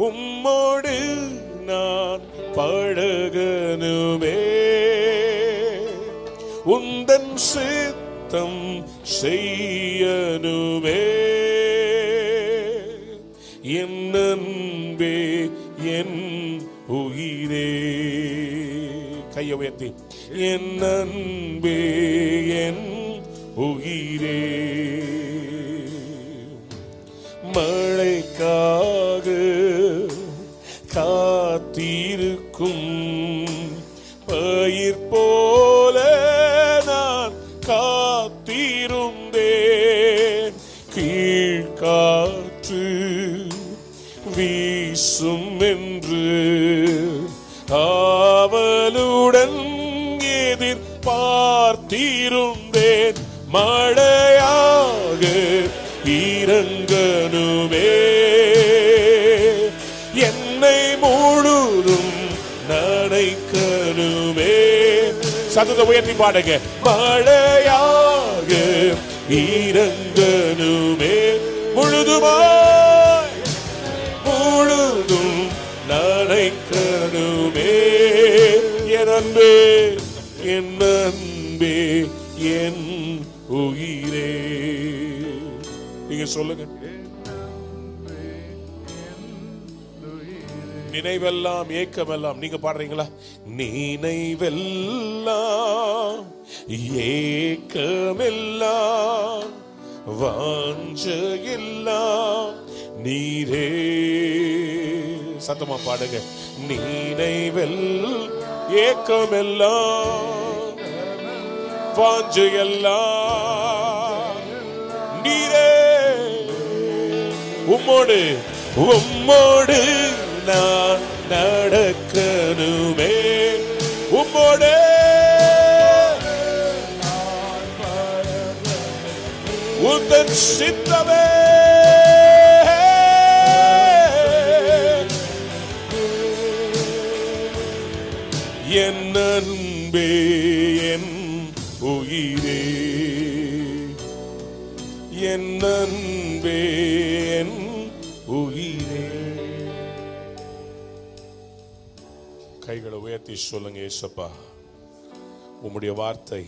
உம்மோடு நான் பழகனுமே, உந்தன் சித்தம் செய்யனுமே, என் அன்பே என் உயிரே. கையை உயர்த்தி, என் அன்பே என் உயிரே. மழைக்காக காத்திருக்கும் பயிர் போல நான் காத்திருந்தேன். கீழ்காற்று வீசும் என்று ஆவலுடன் எதிர்பார்த்திருந்தேன். மழையாக இறங்கனுமே, என்னை முழுதும் நனைக்கனுமே. சத்தத்தை உயர்த்தி பாடுங்க. மழையாக இறங்கனுமே, முழுதுமாய் முழுதும் நனைக்கனுமே. என் அன்பே என் அன்பே என் உயிரே. நீங்க சொல்லுங்க. நினைவெல்லாம் ஏக்கமெல்லாம் நீங்க பாடுறீங்களா? நினைவெல்லாம் ஏக்கமெல்லாம் வாஞ்சையெல்லாம் நீரே. சத்தமா பாடுங்க. நினைவெல் ஏக்கமெல்லாம் வாஞ்சையெல்லாம் நீரே. உம்மோடு உம்மோடு நான் நடக்கணுமே, உம்மோடு உந்தன் சித்தமே. என் அன்பே என் உயிரே, என் அன்பே என் உயிரே. கைகளை உயர்த்தி சொல்லுங்க. ஏசப்பா, உம்முடைய வார்த்தை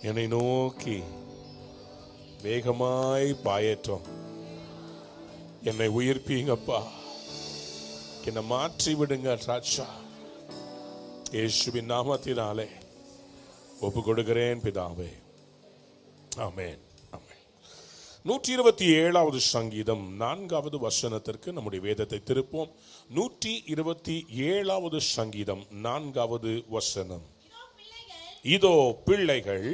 என்னை நோக்கி வேகமாய் பாயட்டும். என்னை உயிர்ப்பீங்கப்பா, என்னை மாற்றி விடுங்க ராஜா. இயேசுவின் நாமத்தினாலே ஒப்பு கொடுக்கிறேன் பிதாவே. ஆமென். 127வது சங்கீதம் 4வது வசனத்திற்கு நம்முடைய வேதத்தை திருப்போம். 127வது சங்கீதம் 4வது வசனம். இதோ பிள்ளைகள்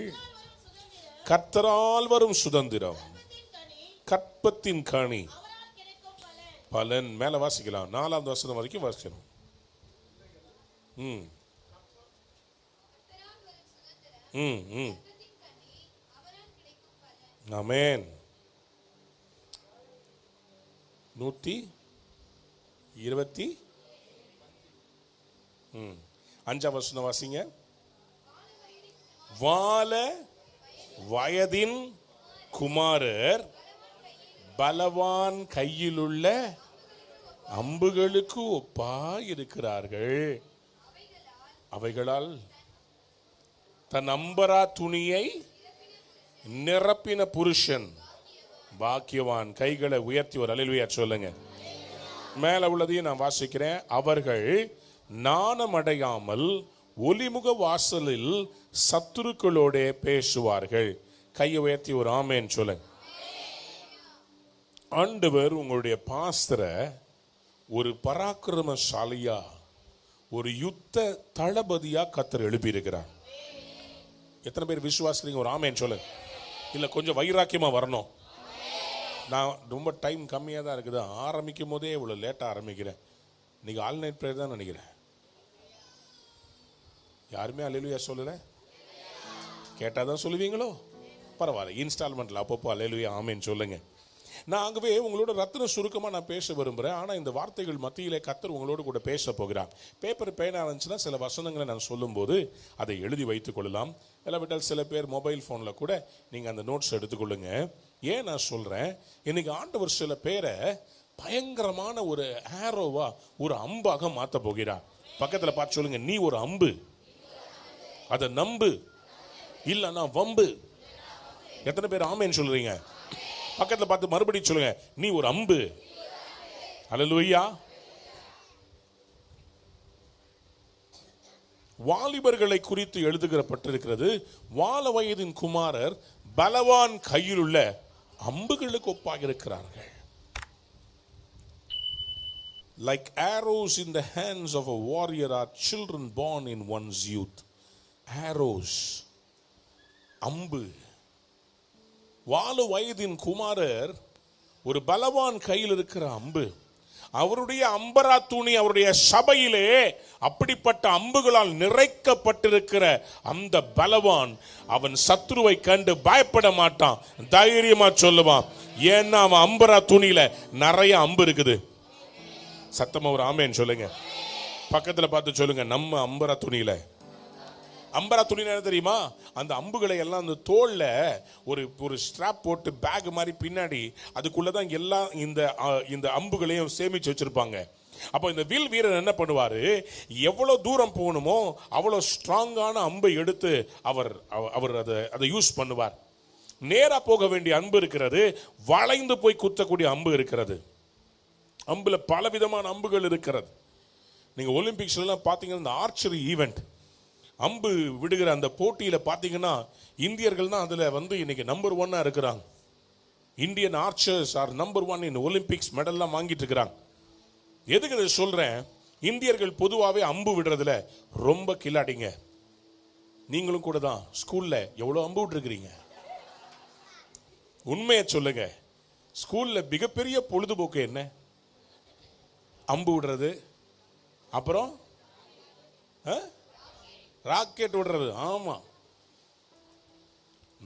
கர்த்தரால் வரும் சுதந்திரம், கற்பத்தின் கனி பலன். மேல வாசிக்கலாம். 4வது வசனம் வரைக்கும் வாசிக்கணும். ஆமென். 125 வசனம் வாசிங்க. வால வயதின் குமாரர் பலவான் கையிலுள்ள அம்புகளுக்கு ஒப்பாயிருக்கிறார்கள். அவைகளால் தன் அம்பரா துணியை நிரப்பின புருஷன் பாக்கியவான். கைகளை உயர்த்தி ஒரு அல்லேலூயா சொல்லுங்க. மேல உள்ளதையும் நான் வாசிக்கிறேன். அவர்கள் நாணமடையாமல் ஒலிமுக வாசலில் சத்துருக்களோட பேசுவார்கள். கையை உயர்த்தி ஒரு ஆமேன் சொல்லுங்க. ஆண்டவர் உங்களுடைய பாஸ்டரை ஒரு பராக்கிரமசாலியா, ஒரு யுத்த தளபதியா கர்த்தர் எழுப்பி இருக்கிறார். எத்தனை பேர் விசுவாசிக்கிறீங்க? ஒரு ஆமேன் சொல்லுங்க. இல்ல கொஞ்சம் வைராக்கியமா வரணும். நான் ரொம்ப டைம் கம்மியாக தான் இருக்குது. ஆரம்பிக்கும் போதே இவ்வளோ லேட்டாக ஆரம்பிக்கிறேன். இன்னைக்கு ஆல் நைட் ப்ரேயர் தான் நினைக்கிறேன். யாருமே அல்லேலூயா சொல்லலை. கேட்டால் தான் சொல்லுவீங்களோ? பரவாயில்ல, இன்ஸ்டால்மெண்ட்டில் அப்பப்போ அல்லேலூயா ஆமேன்னு சொல்லுங்க. நான் ஆகவே உங்களோட ரத்தின சுருக்கமாக நான் பேச விரும்புகிறேன். ஆனால் இந்த வார்த்தைகள் மத்தியிலே கர்த்தர் உங்களோடு கூட பேச போகிறார். பேப்பர் பேனா இருந்துச்சுன்னா சில வசனங்களை நான் சொல்லும்போது அதை எழுதி வைத்துக் கொள்ளலாம். இல்லாவிட்டால் சில பேர் மொபைல் ஃபோனில் கூட நீங்கள் அந்த நோட்ஸ் எடுத்துக்கொள்ளுங்க. ஏன் நான் சொல்கிறேன், இன்னைக்கு ஆண்டவர் சில பேரை பயங்கரமான ஒரு ஆரோவா, ஒரு அம்பாக மாத்த போகிறார். பக்கத்துல பார்த்து சொல்லுங்க, நீ ஒரு அம்பு, அதை நம்பு, இல்லன்னா வம்பு. எத்தனை பேர் ஆமேன்னு சொல்றீங்க? பக்கத்துல பார்த்து மறுபடியும் சொல்லுங்க, நீ ஒரு அம்பு. அல்லேலூயா. வாலிபர்களை குறித்து எழுதுகிறப்பட்டிருக்கிறது, வால வயதின் குமாரர் பலவான் கையில் உள்ள அம்புகளுக்கு ஒப்பாக இருக்கிறார்கள். Like arrows in the hands of a warrior are children born in one's youth. Arrows, அம்பு. வால வயதின் குமாரர் ஒரு பலவான் கையில் இருக்கிற அம்பு. அவருடைய அம்பரா துணி அவருடைய சபையிலே அப்படிப்பட்ட அம்புகளால் நிறைக்கப்பட்டிருக்கிற அந்த பலவான் அவன் சத்துருவை கண்டு பயப்பட மாட்டான், தைரியமா சொல்லுவான். ஏன்னா அவன் அம்பரா துணியில நிறைய அம்பு இருக்குது. சத்தமா ஒரு ஆமேன்னு சொல்லுங்க. பக்கத்துல பார்த்து சொல்லுங்க, நம்ம அம்பரா துணியில. அம்பரா துணி என்ன தெரியுமா? அந்த அம்புகளை எல்லாம் அந்த தோல்ல ஒரு ஸ்ட்ராப் போட்டு பேக் மாதிரி பின்னாடி அதுக்குள்ளதான் எல்லாம் இந்த அம்புகளையும் சேமிச்சு வச்சிருப்பாங்க. அப்போ இந்த வில் வீரர் என்ன பண்ணுவாரு, எவ்வளவு தூரம் போகணுமோ அவ்வளவு ஸ்ட்ராங்கான அம்பை எடுத்து அவர் அதை யூஸ் பண்ணுவார். நேரா போக வேண்டிய அம்பு இருக்கிறது, வளைந்து போய் குத்தக்கூடிய அம்பு இருக்கிறது. அம்புல பல விதமான அம்புகள் இருக்கிறது. நீங்க ஒலிம்பிக்ஸ்ல எல்லாம் பாத்தீங்கன்னா இந்த ஆர்ச்சரி ஈவெண்ட், அம்பு விடுகிற அந்த போட்டியில பாத்தீங்கன்னா இந்தியர்கள் தான் அதுல இன்னைக்கு நம்பர் 1 இருக்கிறாங்க. Indian archers are number 1 in Olympics, மெடல்லாம் வாங்கிட்டு இருக்கிறாங்க. எதுக்கு இதை சொல்றேன்? இந்தியர்கள் பொதுவாகவே அம்பு விடுறதுல ரொம்ப கில்லாடிங்க. நீங்களும் கூட தான். ஸ்கூல்ல எவ்வளவு அம்பு விட்டுருக்கிறீங்க? உண்மையை சொல்லுங்க. ஸ்கூல்ல மிகப்பெரிய பொழுதுபோக்கு என்ன? அம்பு விடுறது, அப்புறம் ராக்கெட் விடுறது. ஆமா,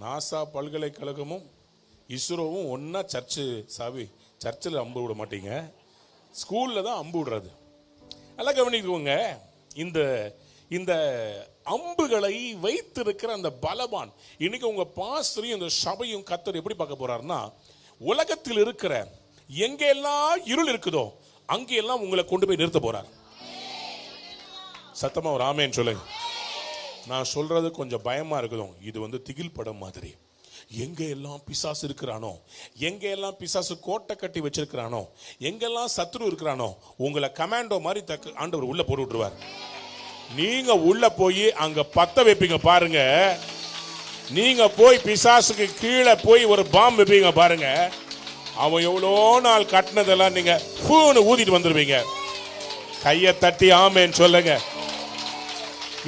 நாசா பல்கலைக்கழகமும் இஸ்ரோவும் ஒன்னா சர்ச்சில் அம்பு விட மாட்டீங்க, ஸ்கூல்ல தான் அம்பு விடுறது. நல்லா கவனிக்கோங்க. இந்த அம்புகளை வைத்திருக்கிற அந்த பலவான் இன்னைக்கு உங்க பாஸ்டரையும் இந்த சபையும் கர்த்தர் எப்படி பார்க்க போறாருன்னா, உலகத்தில் இருக்கிற எங்கெல்லாம் இருள் இருக்குதோ அங்கெல்லாம் உங்களை கொண்டு போய் நிறுத்த போறார். சத்தமா ஒரு ஆமேன்னு சொல்லுங்க. நான் சொல்றது கொஞ்சம் பயமா இருக்குதும். இது திகில் படம் மாதிரி. எங்க எல்லாம் பிசாசு இருக்கிறானோ, எங்க எல்லாம் பிசாசு கோட்டை கட்டி வச்சிருக்கிறானோ, எங்கெல்லாம் சத்துரு இருக்கிறானோ, உங்களை கமாண்டோ மாதிரி ஆண்டவர் உள்ள போட்டு விட்டுருவார். நீங்க உள்ள போய் அங்க பத்த வைப்பீங்க பாருங்க. நீங்க போய் பிசாசுக்கு கீழே போய் ஒரு பாம்பு வைப்பீங்க பாருங்க. அவன் எவ்வளோ நாள் கட்டினதெல்லாம் நீங்க ஊதிட்டு வந்துருவீங்க. கையை தட்டி ஆமேன்னு சொல்லுங்க.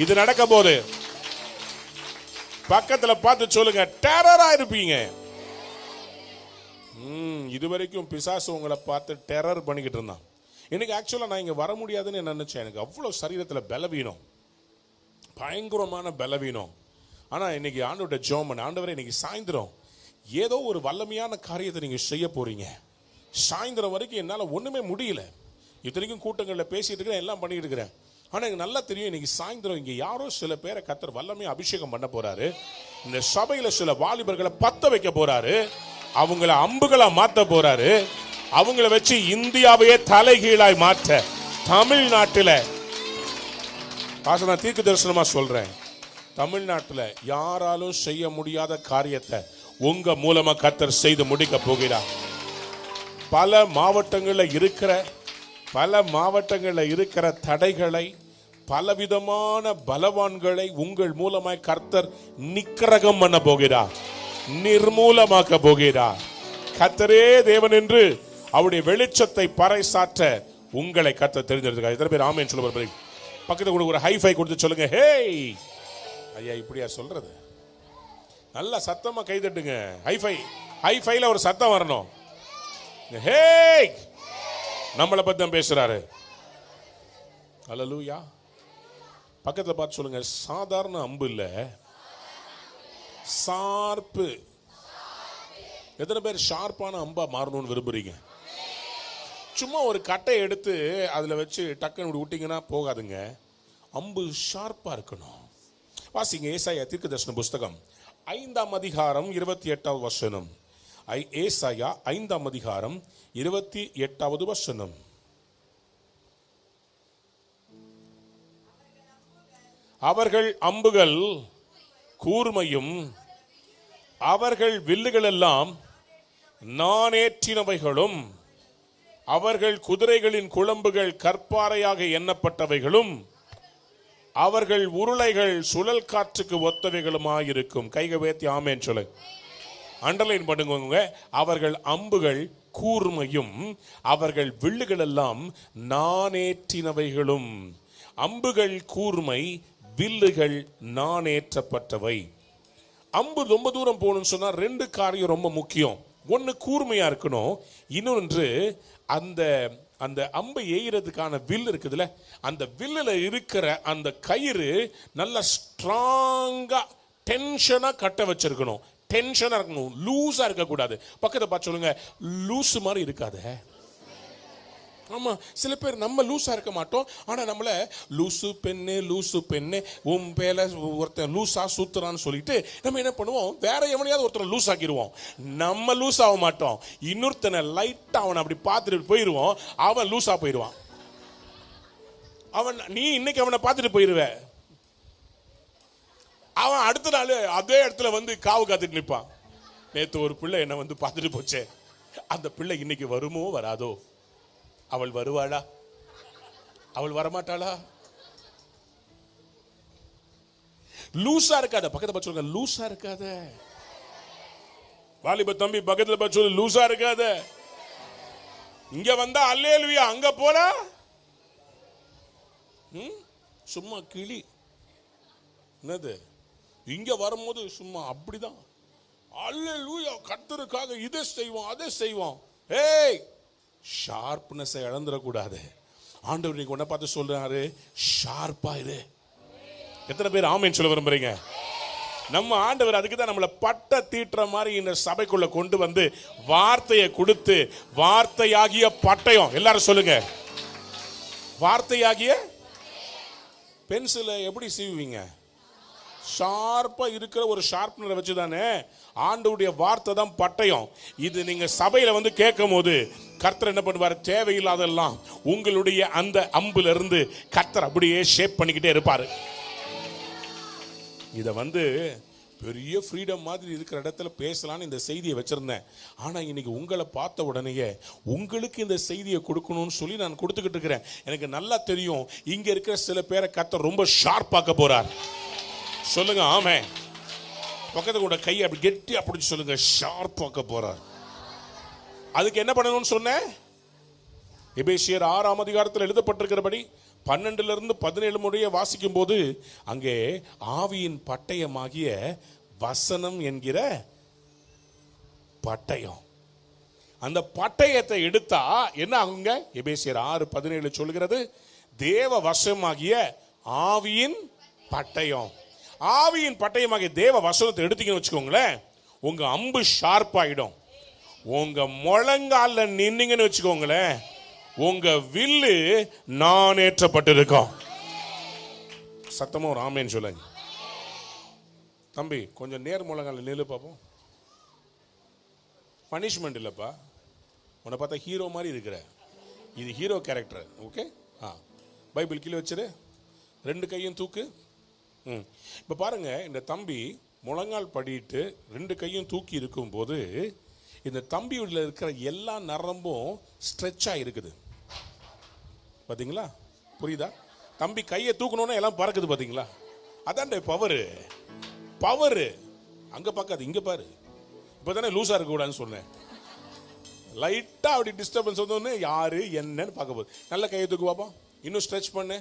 இது நடக்க போது. பக்கத்துல பார்த்து சொல்லுங்க, டெரரா இருப்பீங்க. இதுவரைக்கும் பிசாசு உங்களை பார்த்து டெரர் பண்ணிக்கிட்டு இருந்தான். எனக்கு ஆக்சுவலா நான் இங்க வர முடியாதுன்னு நினைச்சேன். எனக்கு அவ்வளவு சரீரத்துல பலவீனம், பயங்கரமான பலவீனம். ஆனா இன்னைக்கு ஆண்டவரோட ஜெபம், ஆண்டவரே இன்னைக்கு சாயந்தரம் ஏதோ ஒரு வல்லமையான காரியத்தை நீங்க செய்ய போறீங்க. சாயந்தரம் வரைக்கும் என்னால ஒண்ணுமே முடியல. இத்தனைக்கும் கூட்டங்களில் பேசிட்டு இருக்கிறேன், எல்லாம் பண்ணிட்டு இருக்கிறேன். ஆனா எனக்கு நல்லா தெரியும், இன்னைக்கு சாயந்தரம் இங்க யாரோ சில பேரை கர்த்தர் வல்லமையா அபிஷேகம் பண்ண போறாரு. இந்த சபையில சில வாலிபர்களை பத்த வைக்க போறாரு. அவங்கள அம்புகளா மாத்த போறாரு. அவங்கள வச்சு இந்தியாவையே தலைகீழாய் மாற்ற தமிழ்நாட்டில், நான் தீர்க்க தரிசனமா சொல்றேன், தமிழ்நாட்டில் யாராலும் செய்ய முடியாத காரியத்தை உங்க மூலமா கர்த்தர் செய்து முடிக்க போகிறார். பல மாவட்டங்களில் இருக்கிற தடைகளை, பலவிதமான பலவான்களை உங்கள் மூலமாய் கர்த்தர் நிக்கிரகம் பண்ண போகிறார், நிர்மூலமாக்க போகிறார். கர்த்தரே தேவன் என்று அவருடைய வெளிச்சத்தை பறைசாற்ற உங்களை கர்த்தர் தெரிஞ்சிருக்கார். எத்தனை பேர் ஆமென் சொல்ல போறீங்க? பக்கத்துல ஒரு ஹைஃபை கொடுத்து சொல்லுங்க, ஹேய். ஐயா இப்படியா சொல்றது? நல்ல சத்தமா கை தட்டுங்க. ஹைஃபைல ஒரு சத்தம் வரணும். ஹேய், நம்மளை பத்தி தான் பேசுறாரு. அல்லேலூயா. பக்கத்துல பார்த்து சொல்லுங்க, சாதாரண அம்பு இல்ல, ஷார்ப்பு. எத்தனை பேர் ஷார்ப்பான அம்பா மாறணும்னு விரும்புறீங்க? சும்மா ஒரு கட்டை எடுத்து அதுல வச்சு டக்குன்னு விட்டீங்கன்னா போகாதுங்க. அம்பு ஷார்ப்பா இருக்கணும். வாசிங்க ஏசாயா தீர்க்கதரிசன புஸ்தகம் 5ஆம் அதிகாரம் 28வது வசனம். ஏசாயா 5ஆம் அதிகாரம் 28வது வசனம். அவர்கள் அம்புகள் கூர்மையும் அவர்கள் வில்லுகள் எல்லாம் நானேற்றினவைகளும் அவர்கள் குதிரைகளின் குளம்புகள் கற்பாறையாக எண்ணப்பட்டவைகளும் அவர்கள் உருளைகள் சுழல் காற்றுக்கு ஒத்தவைகளுமாயிருக்கும். கைக வேத்தி ஆமேன் சொல்லு, அண்டர்லைன் பண்ணுங்க. அவர்கள் அம்புகள் கூர்மையும் அவர்கள் வில்லுகள் எல்லாம் நானேற்றினவைகளும். அம்புகள் கூர்மை, வில்லுகள் நானேற்றப்பட்டவை. அம்பு ரொம்ப தூரம் போகணும்னு சொன்னா ரெண்டு காரியம் ரொம்ப முக்கியம். ஒன்று கூர்மையா இருக்கணும், இன்னொன்று அந்த அந்த அம்பை எய்கிறதுக்கான வில் இருக்குதுல்ல, அந்த வில்லுல இருக்கிற அந்த கயிறு நல்ல ஸ்ட்ராங்கா டென்ஷனா கட்ட வச்சிருக்கணும். டென்ஷனா இருக்கணும், லூஸா இருக்கக்கூடாது. பக்கத்தை பார்த்து சொல்லுங்க, லூஸ் மாதிரி இருக்காத. ஆமா, சில பேர் நம்ம லூஸா இருக்க மாட்டோம், ஆனா நம்மள லூசு பெண்ணு உன் பேல ஒருத்தன் லூசா சுத்துறான்னு சொல்லிட்டு நம்ம என்ன பண்ணுவோம், வேற எவனையாவது ஒருத்தர் லூஸ் ஆக்கிடுவோம். நம்ம லூஸ் ஆக மாட்டோம், இன்னொருத்தனை லைட்டா அவனை அப்படி பார்த்துட்டு போயிடுவோம், அவன் லூஸா போயிடுவான். நீ இன்னைக்கு அவனை பார்த்துட்டு போயிடுவ, அவன் அடுத்த நாள் அதே இடத்துல வந்து காவு காத்துட்டு நிற்பான். நேத்து ஒரு பிள்ளை என்ன வந்து பார்த்துட்டு போச்சே, அந்த பிள்ளை இன்னைக்கு வருமோ வராதோ? அவள் வருவாளா? அவள் வரமாட்டாளா? லூசா இருக்காத. பக்கத்துல பார்த்து சொல்லுங்க, லூசா இருக்காத. வாலிப தம்பி பக்கத்துல பார்த்து சொல்லு, லூசா இருக்காத. இங்க வந்தா அல்லேலூயா, அங்க போனா சும்மா கிளி. என்னது? இங்க வரும்போது சும்மா அப்படிதான் அல்லேலூயா, கர்த்தருக்காக இதை செய்வோம் அதை செய்வோம். ஏய், ஷார்ப்னஸை இழந்துடக்கூடாது. ஆண்டவர் நீங்க உன்னை பார்த்து சொல்றாரு, ஷார்ப்பா இரு. எத்தனை பேர் ஆமேன் சொல்ல விரும்புறீங்க? நம்ம ஆண்டவர் அதுக்கு தான் நம்மளை பட்ட தீட்டுற மாதிரி இந்த சபைக்குள்ள கொண்டு வந்து வார்த்தையை கொடுத்து, வார்த்தையாகிய பட்டயம். எல்லாரும் சொல்லுங்க, வார்த்தையாகிய பென்சிலை எப்படி சீவுவீங்க? ஷார்ப்பா இருக்கிற ஒரு ஷார்ப்னரை வச்சு தானே. ஆண்டவருடைய வார்த்தை தான் பட்டயம். இது நீங்க சபையில வந்து கேட்கும் போது கர்த்தர் என்ன பண்ணுவார், தேவையில்லாதெல்லாம் உங்களுடைய அந்த அம்புல இருந்து கர்த்தர் அப்படியே ஷேப் பண்ணிக்கிட்டே இருப்பாரு. இத வந்து பெரிய ஃப்ரீடம் மாதிரி இருக்கிற இடத்துல பேசலான்னு இந்த செய்தியை வச்சிருந்தேன். ஆனா இன்னைக்கு உங்களை பார்த்த உடனேயே உங்களுக்கு இந்த செய்தியை கொடுக்கணும்னு சொல்லி நான் கொடுத்துக்கிட்டு இருக்கிறேன். எனக்கு நல்லா தெரியும், இங்க இருக்கிற சில பேரை கர்த்தர் ரொம்ப ஷார்ப்பாக்க போறார். சொல்லுங்க ஆமே. பக்கத்து கூட கையை அப்படி கெட்டி அப்படி சொல்லுங்க, ஷார்ப்பாக்க போறார். அதுக்கு என்ன பண்ணணும்னு சொன்னேன்? எபேசியர் 6ஆம் அதிகாரத்தில் எழுதப்பட்டிருக்கிறபடி 12 to 17 முடிய வாசிக்கும் போது அங்கே ஆவியின் பட்டயமாகிய வசனம் என்கிற பட்டயம், அந்த பட்டயத்தை எடுத்தா என்ன ஆகுங்க? எபேசியர் 6:17 சொல்கிறது, தேவ வசமாகிய ஆவியின் பட்டயம். ஆவியின் பட்டயமாகிய தேவ வசனத்தை எடுத்தீங்கன்னு வச்சுக்கோங்களேன், உங்க அம்பு ஷார்ப் ஆயிடும். உங்க முழங்கால நின்னீங்கன்னு வச்சுக்கோங்களேன், உங்க வில்லு நானேற்றப்பட்டிருக்கும். சத்தமா ஒரு ஆமேன்னு சொல்லுங்க. தம்பி கொஞ்சம் நேர் முழங்கால நில்லு பாப்போம். பனிஷ்மெண்ட் இல்லப்பா, உன்னை பார்த்தா ஹீரோ மாதிரி இருக்கிற, இது ஹீரோ கேரக்டர். ஓகே, பைபிள் கீழே வச்சிரு, 2 கையும் தூக்கு. இப்போ பாருங்க, இந்த தம்பி முழங்கால் படிட்டு 2 கையும் தூக்கி இருக்கும் போது இந்த தம்பியுள்ள இருக்கிற எல்லா நரம்பும் ஸ்ட்ரெச் ஆகிருக்குது. பார்த்தீங்களா? புரியுதா? தம்பி கையை தூக்கணும்னா எல்லாம் பறக்குது. பார்த்தீங்களா? அதான் பவரு. பவரு அங்கே பார்க்காது, இங்கே பாரு. இப்போ தானே லூஸாக இருக்கக்கூடாதுன்னு சொன்னேன். லைட்டாக அப்படி டிஸ்டர்பன்ஸ் வந்தோடனே யாரு என்னன்னு பார்க்க போகுது. நல்ல கையை தூக்கு பார்ப்போம், இன்னும் ஸ்ட்ரெச் பண்ணு.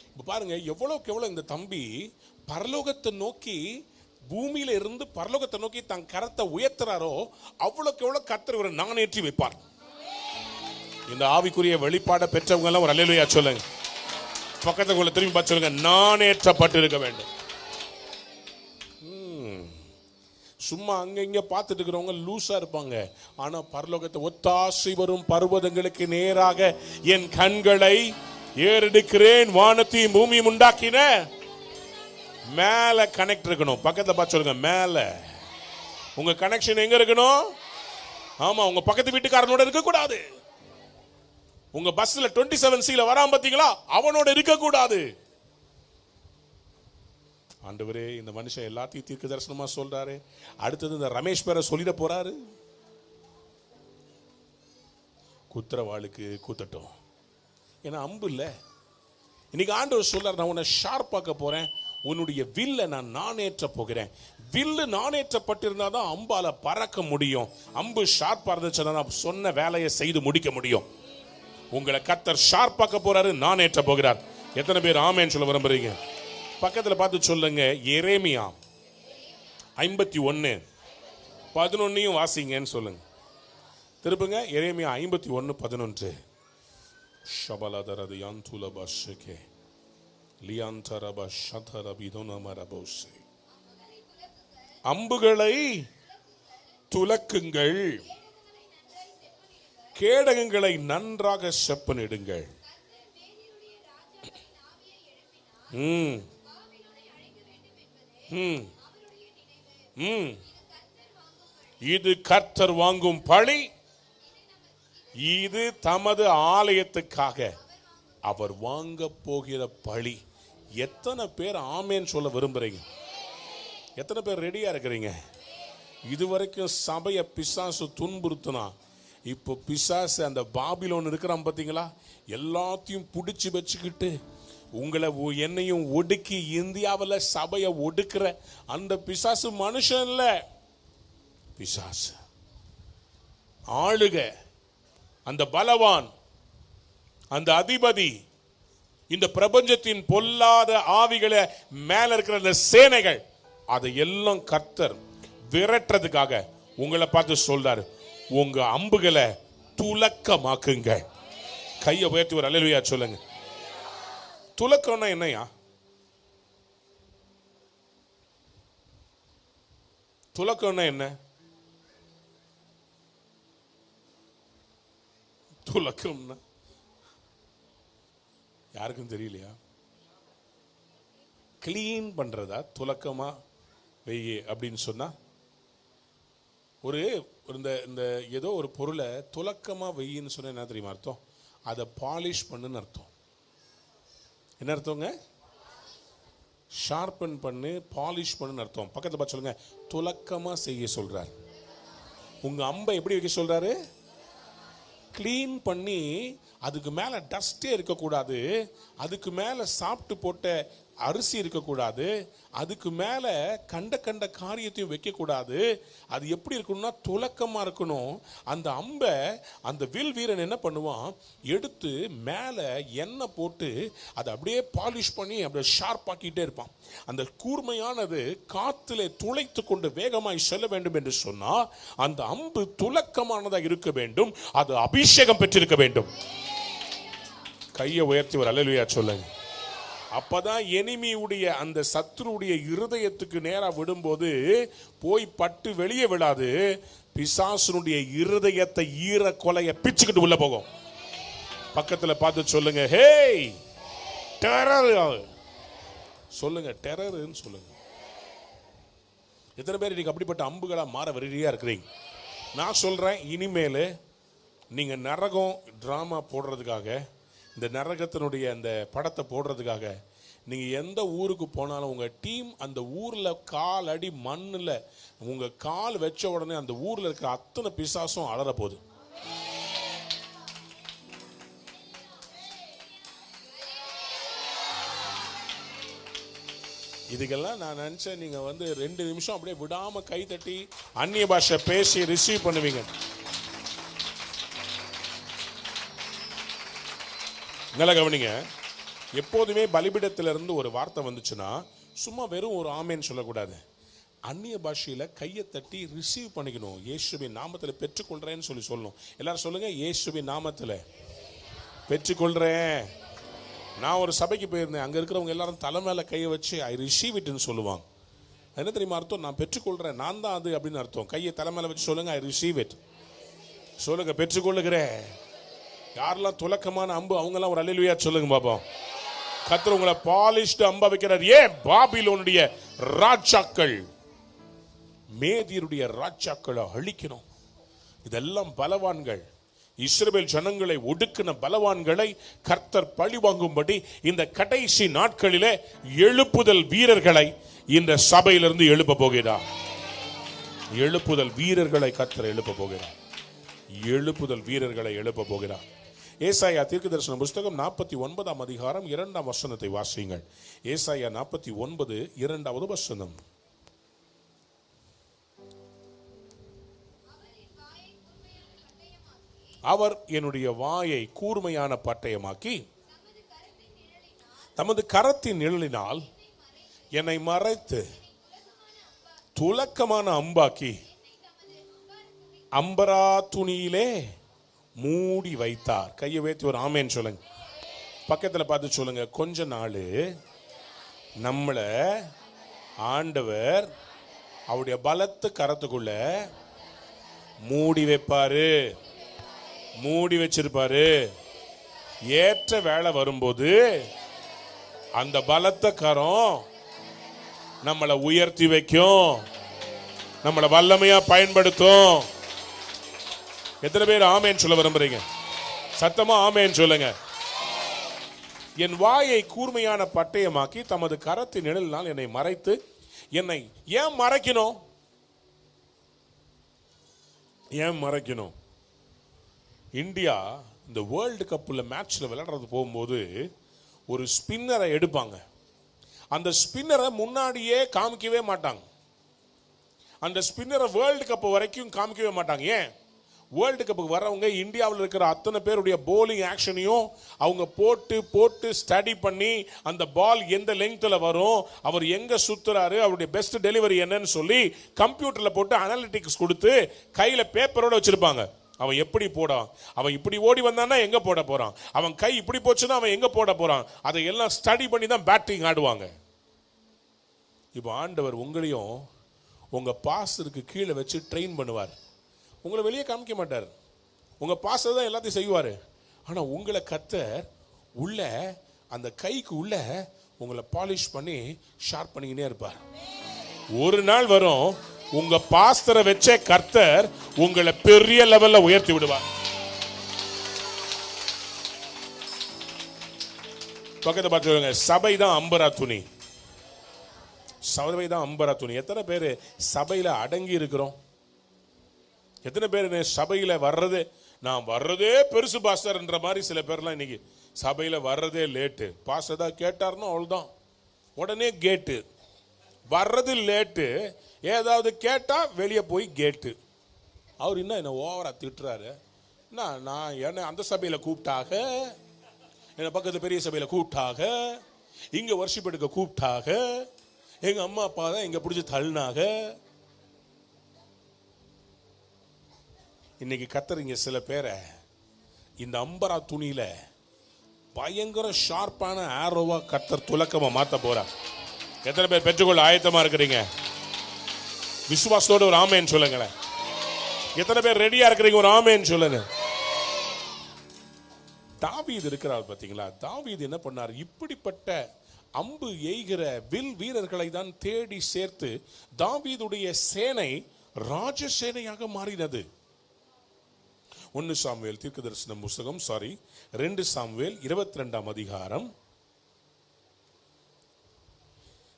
இப்போ பாருங்க எவ்வளோக்கு எவ்வளோ இந்த தம்பி பரலோகத்தை நோக்கி, பூமியில இருந்து பரலோகத்தை நோக்கி தன் கரத்தை உயர்த்துறாரோ அவ்வளோக்கு எவ்வளோ கர்த்தர் ஒரு நானேற்றி வைப்பார். இந்த ஆவிக்குரிய வெளிப்பாடை பெற்றவங்க எல்லாம் ஒரு அல்லேலூயா சொல்லுங்க. பக்கத்துக்குள்ள திரும்பி பார்த்து சொல்லுங்க, நானேற்றப்பட்டு இருக்க வேண்டும். சும்மா அங்க இங்க பார்த்துட்டு இருக்கிறவங்க லூசா இருப்பாங்க. ஆனா பரலோகத்தை ஒத்தாசை வரும் பர்வதங்களுக்கு நேராக என் கண்களை ஏறெடுக்கிறேன், வானத்தையும் பூமியும் உண்டாக்கின. மேல கனெக்ட் இருக்கணும். பக்கத்துல பார்த்து சொல்லுங்க, மேல. உங்க கனெக்ஷன் எங்க இருக்கணும்? ஆமா, உங்க பக்கத்து வீட்டுக்காரனோட இருக்க கூடாது. உங்க பஸ்ல 27C வராம பாத்தீங்களா, அவனோட இருக்க கூடாது. ஆண்டவரே, இந்த மனுஷன் எல்லாத்தையும் தீர்க்க தரிசனமா சொல்றாரு. அடுத்தது இந்த ரமேஷ் பேரை சொல்லிட போறாரு. குத்திரவாளுக்கு கூத்தட்டும். ஏன்னா அம்பு இல்ல. இன்னைக்கு ஆண்டவர் சொல்றாரு, நான் உன்னை ஷார்ப்பாக்க போறேன், உன்னுடைய வில்ல நான் நாணேற்ற போகிறேன். வில்லு நாணேற்றப்பட்டிருந்தாதான் அம்பால பறக்க முடியும். அம்பு ஷார்ப்பா இருந்துச்சுன்னா சொன்ன வேலையை செய்து முடிக்க முடியும். உங்களை கர்த்தர் ஷார்ப்பாக்க போறாரு, நாணேற்ற போகிறார். எத்தனை பேர் ஆமென் சொல்ல விரும்புறீங்க? பக்கத்துல பார்த்து சொல்லுங்க, எரேமியா 51:11 வாசிங்கன்னு சொல்லுங்க. திருப்புங்க, எரேமியா 51:11. ஷபலதரது யாந்துலபஷகே லியாந்தரபஷதரபிதுனமரபோசே. அம்புகளை துலக்குங்கள், கேடகங்களை நன்றாக செப்பனிடுங்கள். இது கர்த்தர் வாங்கும் பழி, இது தமது ஆலயத்துக்காக அவர் வாங்க போகிற பழி. எத்தனை பேர் ஆமேன் சொல்ல விரும்புறீங்க? எத்தனை பேர் ரெடியா இருக்கிறீங்க? இதுவரைக்கும் சபையை பிசாசு துன்புறுத்தினா, இப்போ பிசாசு அந்த பாபிலோன் இருக்கிறான் பார்த்தீங்களா, எல்லாத்தையும் பிடிச்சி வச்சுக்கிட்டு உங்களை என்னையும் ஒடுக்கி இந்தியாவில் சபையை ஒடுக்கிற அந்த பிசாசு மனுஷன் இல்ல, பிசாசு ஆளுக, அந்த பலவான், அந்த அதிபதி, இந்த பிரபஞ்சத்தின் பொல்லாத ஆவிகளை மேல இருக்கிற அந்த சேனைகள், அதை எல்லாம் கர்த்தர் விரட்டுறதுக்காக உங்களை பார்த்து சொல்றாரு, உங்க அம்புகளை துலக்கமாக்குங்க. கையை உயர்த்தி ஒரு அல்லேலூயா சொல்லுங்க. துலக்கம்னா என்னையா? துலக்கம்னா என்ன? துலக்கம்னா யாருக்கும் தெரியலையா? கிளீன் பண்றதா துலக்கமா வெய்யே அப்படின்னு சொன்னா? ஒரு இந்த ஏதோ ஒரு பொருளை துலக்கமா வெய்யின்னு சொன்னா என்ன தெரியுமா அர்த்தம்? அதை பாலிஷ் பண்ணுன்னு அர்த்தம். என்ன அர்த்தங்க? ஷார்பன் பண்ணு, பாலிஷ் பண்ணுன்னு அர்த்தம். பக்கத்துல பார்த்து சொல்லுங்க, துலக்கமா செய்ய சொல்றார். உங்க அம்பை எப்படி வைக்க சொல்றாரு? கிளீன் பண்ணி, அதுக்கு மேல டஸ்டே இருக்கக்கூடாது, அதுக்கு மேல சாப்பிட்டு போட்ட அரிசி இருக்கக்கூடாது, அதுக்கு மேல கண்ட காரியத்தையும் வைக்க கூடாது. அது எப்படி இருக்கணும்னா துலக்கமா இருக்கணும். அந்த அம்பை அந்த வில் வீரன் என்ன பண்ணுவான், எடுத்து மேல எண்ணெய் போட்டு அதை அப்படியே பாலிஷ் பண்ணி அப்படியே ஷார்ப் ஆக்கிட்டே இருப்பான். அந்த கூர்மையானது காத்திலே துளைத்து கொண்டு வேகமாய் செல்ல வேண்டும் என்று சொன்னா அந்த அம்பு துலக்கமானதாக இருக்க வேண்டும், அது அபிஷேகம் பெற்றிருக்க வேண்டும். கையை உயர்த்தி ஒரு அல்லேலூயா சொல்லுங்க. அப்பதான் எனிமியுடைய அந்த சத்துருடைய இருதயத்துக்கு நேரா விடும்போது போய் பட்டு வெளியே விடாது, பிசாசுனுடைய இருதயத்தை ஈர கொலைய பிச்சுக்கிட்டு உள்ள போகும். பக்கத்துல பார்த்து சொல்லுங்க, ஹேய் டெரர் சொல்லுங்க, டெரர்னு சொல்லுங்க. எத்தனை பேர் இன்னைக்கு அப்படிப்பட்ட அம்புகளா மாற வெறியா இருக்கிறீங்க? நான் சொல்றேன், இனிமேல் நீங்க நரகம் டிராமா போடுறதுக்காக, இந்த நரகத்தினுடைய அந்த படத்தை போடுறதுக்காக நீங்க எந்த ஊருக்கு போனாலும் உங்க டீம் அந்த ஊர்ல கால் அடி மண்ணுல உங்க கால் வச்ச உடனே அந்த ஊர்ல இருக்கிற அத்தனை பிசாசும் அலற போகுது. இதுக்கெல்லாம் நான் நினைச்சேன் நீங்க 2 நிமிஷம் அப்படியே விடாம கை தட்டி அந்நிய பாஷை பேசி ரிசீவ் பண்ணுவீங்க. நல்லா கவனிங்க. எப்போதுமே பலிபீடத்திலிருந்து ஒரு வார்த்தை வந்துச்சுன்னா சும்மா வெறும் ஒரு ஆமேன்னு சொல்லக்கூடாது. அந்நிய பாஷையில கையை தட்டி ரிசீவ் பண்ணிக்கணும். இயேசுவின் நாமத்தில் பெற்றுக்கொள்றேன்னு சொல்லணும். எல்லாரும் சொல்லுங்க, இயேசுவின் நாமத்தில் பெற்றுக்கொள்றேன். நான் ஒரு சபைக்கு போயிருந்தேன், அங்க இருக்கிறவங்க எல்லாரும் தலை மேல கையை வச்சு ஐ ரிசீவ் இட்னு சொல்லுவாங்க. என்ன தெரியுமா அர்த்தம்? நான் பெற்றுக்கொள்றேன், நான் தான் அது அப்படின்னு அர்த்தம். கையை தலை மேல வச்சு சொல்லுங்க, ஐ ரிசீவ் இட் சொல்லுங்க, பெற்றுக்கொள்ளுகிறேன். யாரெல்லாம் துலக்கமான அம்பு அவங்கெல்லாம் ஒரு அல்லேலூயா சொல்லுங்க பாப்போம். கர்த்தர் உங்களை பாலிஷ்டு அம்பா வைக்கிறார். ஏன்? பாபிலோனுடைய ராஜாக்கள், மேதியருடைய ராஜாக்களை அழிக்கணும். இதெல்லாம் பலவான்கள். இஸ்ரவேல் ஜனங்களை ஒடுக்கின பலவான்களை கர்த்தர் பழி வாங்கும்படி இந்த கடைசி நாட்களிலே எழுப்புதல் வீரர்களை இந்த சபையிலிருந்து எழுப்ப போகிறார். எழுப்புதல் வீரர்களை கர்த்தர் எழுப்ப போகிறார். எழுப்புதல் வீரர்களை எழுப்ப போகிறார். ஏசாயா தீர்க்கதரிசன புஸ்தகம் 49 அதிகாரம் 2 வசனத்தை வாசியுங்கள். ஏசாயா 49 2வது வசனம். அவர் என்னுடைய வாயை கூர்மையான பட்டயமாக்கி தமது கரத்தின் நிழலினால் என்னை மறைத்து துலக்கமான அம்பாக்கி அம்பரா துணியிலே மூடி வைத்தார். கையை வைத்து ஒரு ஆமேன் சொல்லுங்க. பக்கத்துல பார்த்து சொல்லுங்க, கொஞ்ச நாள் நம்மள ஆண்டவர் அவருடைய பலத்து கரத்துக்குள்ள மூடி வைப்பாரு, மூடி வச்சிருப்பாரு. ஏற்ற வேலை வரும்போது அந்த பலத்த கரம் நம்மளை உயர்த்தி வைக்கும், நம்மளை வல்லமையா பயன்படுத்தும். எத்தனை பேர் ஆமேன் சொல்ல விரும்புறீங்க? சத்தமா ஆமேன் சொல்லுங்க. என் வாயை கூர்மையான பட்டயமாக்கி தமது கரத்தின் நிழலினால் என்னை மறைத்து, என்னை ஏன் மறைக்கணும்? ஏன் மறைக்கணும்? இந்தியா இந்த வேர்ல்டு கப்பில் மேட்ச்சில் விளையாடுறது போகும்போது ஒரு ஸ்பின்னரை எடுப்பாங்க. அந்த ஸ்பின்னரை முன்னாடியே காமிக்கவே மாட்டாங்க. அந்த ஸ்பின்னரை வேர்ல்டு கப் வரைக்கும் காமிக்கவே மாட்டாங்க. ஏன்? வேர்ல்டு கப்புக்கு வரவங்க இந்தியாவில் இருக்கிற அத்தனை பேருடைய போலிங் ஆக்ஷனையும் அவங்க போட்டு போட்டு ஸ்டடி பண்ணி அந்த பால் எந்த லெங்க்த்தில் வரும், அவர் எங்கே சுற்றுறாரு, அவருடைய பெஸ்ட் டெலிவரி என்னன்னு சொல்லி கம்ப்யூட்டரில் போட்டு அனாலிட்டிக்ஸ் கொடுத்து கையில் பேப்பரோட வச்சுருப்பாங்க. அவன் எப்படி போடான், அவன் இப்படி ஓடி வந்தான்னா எங்கே போட போகிறான், அவன் கை இப்படி போச்சுன்னா அவன் எங்கே போட போகிறான், அதை எல்லாம் ஸ்டடி பண்ணி தான் பேட்டிங் ஆடுவாங்க. இப்போ ஆண்டவர் உங்களையும் உங்கள் பாஸ்டருக்கு கீழே வச்சு ட்ரெயின் பண்ணுவார். உங்களை வெளியே காமிக்க மாட்டார். உங்கள் பாஸ்டர் தான் எல்லாத்தையும் செய்வார். ஆனால் உங்களை கர்த்தர் உள்ள அந்த கைக்கு உள்ள உங்களை பாலிஷ் பண்ணி ஷார்ப் பண்ணிக்கினே இருப்பார். ஒரு நாள் வரும், உங்க பாஸ்டரை வச்ச கர்த்தர் உங்களை பெரிய லெவல்ல உயர்த்தி விடுவார். பக்கத்தை பார்த்து சொல்லுங்க, சபை தான் அம்பரா துணி. சபை தான் அம்பரா துணி. எத்தனை பேர் சபையில அடங்கி இருக்கிறோம்? எத்தனை பேர் சபையில வர்றது, நான் வர்றதே பெருசு பாஸ்டர்ன்ற மாதிரி சில பேர்லாம் இன்னைக்கு சபையில வர்றதே லேட்டு. பாஸ்டர் தான் கேட்டார்னு அவ்வளவுதான், உடனே கேட்டு. வர்றது லேட்டு, ஏதாவது கேட்டா வெளியே போய் கேட்டு. அவர் என்ன ஓவரா திட்டுறாரு. நான் என்ன அந்த சபையில கூப்பிட்டாக, என்ன பக்கத்து பெரிய சபையில கூப்பிட்டாக, இங்க வர்ஷிப் எடுக்க கூப்பிட்டாக, எங்க அம்மா அப்பா தான் இங்க பிடிச்சி தள்ளினாக. இன்னைக்கு கத்தரிங்க சில பேரை இந்த அம்பரா துணியில பயங்கர ஷார்ப்பான ஆரோவா கத்தர் துலக்கமா மாத்த போறார். எத்தனை பேர் பெற்றுக்கொள்ள ஆயத்தமா இருக்கிறீங்க? விசுவாசத்தோட ஒரு ஆமேன் சொல்லுங்களேன். எத்தனை பேர் ரெடியா இருக்கிறீங்க? ஒரு ஆமேன் சொல்லுங்க. தாவீது இருக்கிறார் பாத்தீங்களா? தாவீது என்ன பண்ணார்? இப்படிப்பட்ட அம்பு எய்கிற வில் வீரர்களை தான் தேடி சேர்த்து தாவீதுடைய சேனை ராஜசேனையாக மாறினது. 1 சாமுவேல் தீர்க்கதரிசன புத்தகம் 2 சாமுவேல் 22 அதிகாரம்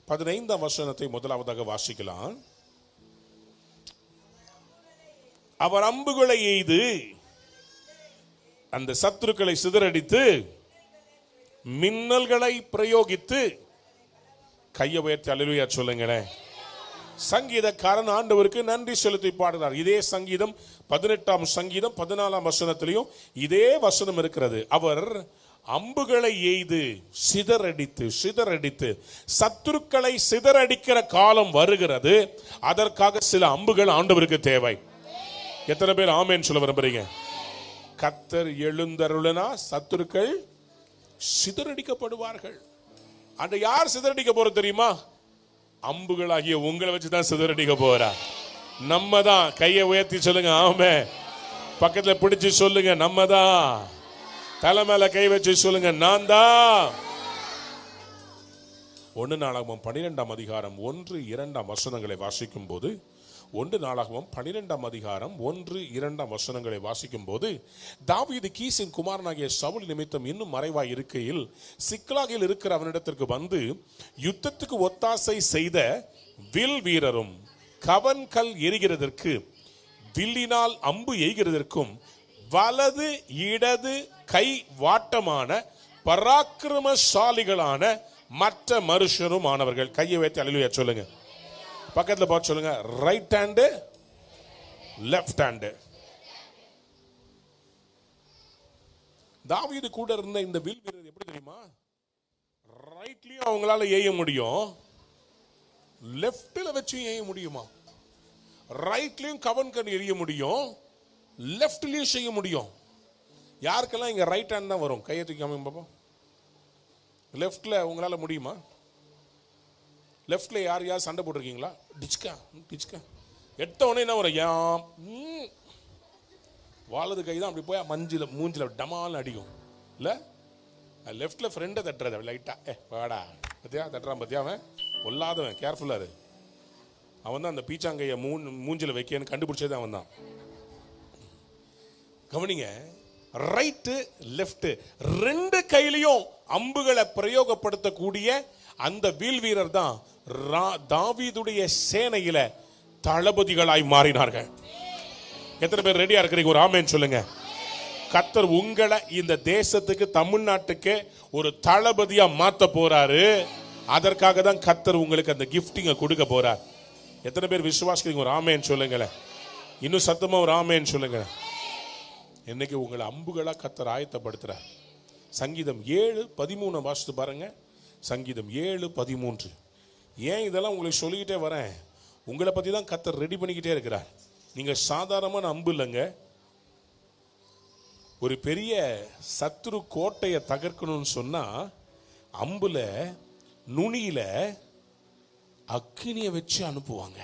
15 வசனத்தை முதலாவதாக வாசிக்கலாம். அவர் அம்புகளை எய்து அந்த சத்துருக்களை சிதறடித்து மின்னல்களை பிரயோகித்து, கையை உயர்த்தி அல்லேலூயா சொல்லுங்களேன். சங்கீதக்காரன் ஆண்டவருக்கு நன்றி செலுத்தி பாடுகிறார். இதே சங்கீதம் 18ஆம் சங்கீதம் 14ஆம் வசனத்திலையும் இதே வசனம் இருக்கிறது. அவர் அம்புகளை எய்து சிதறடித்து சத்துருக்களை சிதறடிக்கிற காலம் வருகிறது. அதற்காக சில அம்புகள் ஆண்டவருக்கு தேவை. எத்தனை பேர் ஆமேன் சொல்ல விரும்புறீங்க? கர்த்தர் எழுந்தருளினா சத்துருக்கள் சிதறடிக்கப்படுவார்கள். அந்த யார் சிதறடிக்க போறது தெரியுமா? அம்புகளாகிய உங்களை வச்சுதான் சிதறடிக்க போறா. நம்ம தான். கையை உயர்த்தி சொல்லுங்க ஆமே. பக்கத்துல பிடிச்சு சொல்லுங்க நம்ம தான். தலை மேல கை வச்சு சொல்லுங்க நான் தான். 1 நாளாகமம் 12ஆம் அதிகாரம் 1, 2 வசனங்களை வாசிக்கும் போது, 1 நாளாகமம் 12ஆம் அதிகாரம் 1-2 வசனங்களை வாசிக்கும் போது, தாவீது கீசின் குமாரனாகிய சவுல் நிமித்தம் இன்னும் மறைவாய் இருக்கையில் சிக்லாகில் இருக்கிற அவனிடத்திற்கு வந்து, யுத்தத்துக்கு ஒத்தாசை செய்த வில் வீரரும் கவன்கல் எரிகிறதற்கு வில்லினால் அம்பு எய்கிறதற்கும் வலது இடது கை வாட்டமான பராக்கிரமசாலிகளான மற்ற மனுஷரும் ஆனவர்கள். கையை வைத்து அல்லேலூயா சொல்லுங்க. பக்கத்துல பார்த்து சொல்லுங்க, ரைட் ஹேண்டு லெஃப்ட் ஹேண்டு. தாவீது கூட இருந்த இந்த வில் வீரர் எப்படி தெரியுமா? ரைட்லயும் அவங்களால ஏய முடியும், லெஃப்ட்ல வச்சு ஏய முடியுமா? ரைட்லயும் கவன்கண் எரிய முடியும், லெஃப்ட்லயும் செய்ய முடியும். யாருக்கெல்லாம் இங்க ரைட் ஹேண்ட் தான் வரும்? கையை தூக்கி காமிங்க பாப்போம். லெஃப்ட்ல உங்களால முடியுமா? லெஃப்ட்ல யார் யார் சண்டை போட்டிருக்கீங்களா? டிச்கா டிச்கா எட்ட உடனே என்ன வரும்? யாம் வாழது கை தான் அப்படி போய் மஞ்சில மூஞ்சில டமால் அடிக்கும் இல்ல? லெஃப்ட்ல ஃப்ரெண்டை தட்டுறது லைட்டா, வாடா பத்தியா தட்டுறான் பத்தியா, அவன் பொல்லாதவன், கேர்ஃபுல்லா இரு. அவன் தான் அந்த பீச்சாங்கைய மூஞ்சில வைக்கன்னு கண்டுபிடிச்சது அவன் தான். கவனிங்க, ரைட்டு லெஃப்ட் ரெண்டு கையிலையும் அம்புகளை பிரயோகப்படுத்தக்கூடிய அந்த வில் வீரர் தான் தாவீதுடைய சேனையில தளபதிகளாய் மாறினார்கள். எத்தனை பேர் ரெடியா இருக்கிறீங்க? ஒரு ஆமென் சொல்லுங்க. கர்த்தர் உங்களை இந்த தேசத்துக்கு, தமிழ்நாட்டுக்கு ஒரு தளபதியா மாத்த போறாரு. அதற்காக தான் கர்த்தர் உங்களுக்கு அந்த கிஃப்டிங்க கொடுக்க போறார். எத்தனை பேர் விசுவாசிக்கிறீங்க? ஒரு ஆமென் சொல்லுங்களேன். இன்னும் சத்தமா ஒரு ஆமென் சொல்லுங்க. இன்னைக்கு உங்களை அம்புகளா கர்த்தர் ஆயத்தப்படுத்துறார். சங்கீதம் 7:13 வாசித்து பாருங்க. சங்கீதம் 7:13. ஏன் இதெல்லாம் உங்களுக்கு சொல்லிக்கிட்டே வரேன்? உங்களை பத்தி தான் கர்த்தர் ரெடி பண்ணிக்கிட்டே இருக்கிறார். நீங்க சாதாரணமான அம்பு இல்லைங்க. ஒரு பெரிய சத்துரு கோட்டையை தகர்க்கணும்னு சொன்னா அம்புல நுனியில அக்கினியை வச்சு அனுப்புவாங்க.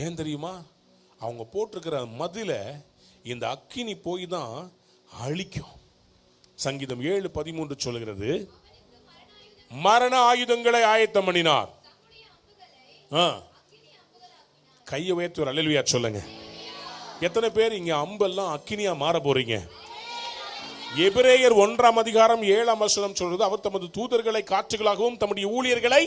ஏன் தெரியுமா? அவங்க போட்டிருக்கிற மதில இந்த அக்கினி போய் தான் அழிக்கும். சங்கீதம் 7:13 சொல்லுகிறது, மரண ஆயுதங்களை ஆயத்தம் பண்ணினார். கையை உயர்த்தி ஒரு அல்லேலூயா சொல்லுங்க. எத்தனை பேர் இங்க அம்பெல்லாம் அக்கினியா மாற போறீங்க? எபிரேயர் 1ஆம் அதிகாரம் 7ஆம் வசனம் சொல்றது, அவர் தமது தூதர்களை காற்றுகளாகவும் தம்முடைய ஊழியர்களை,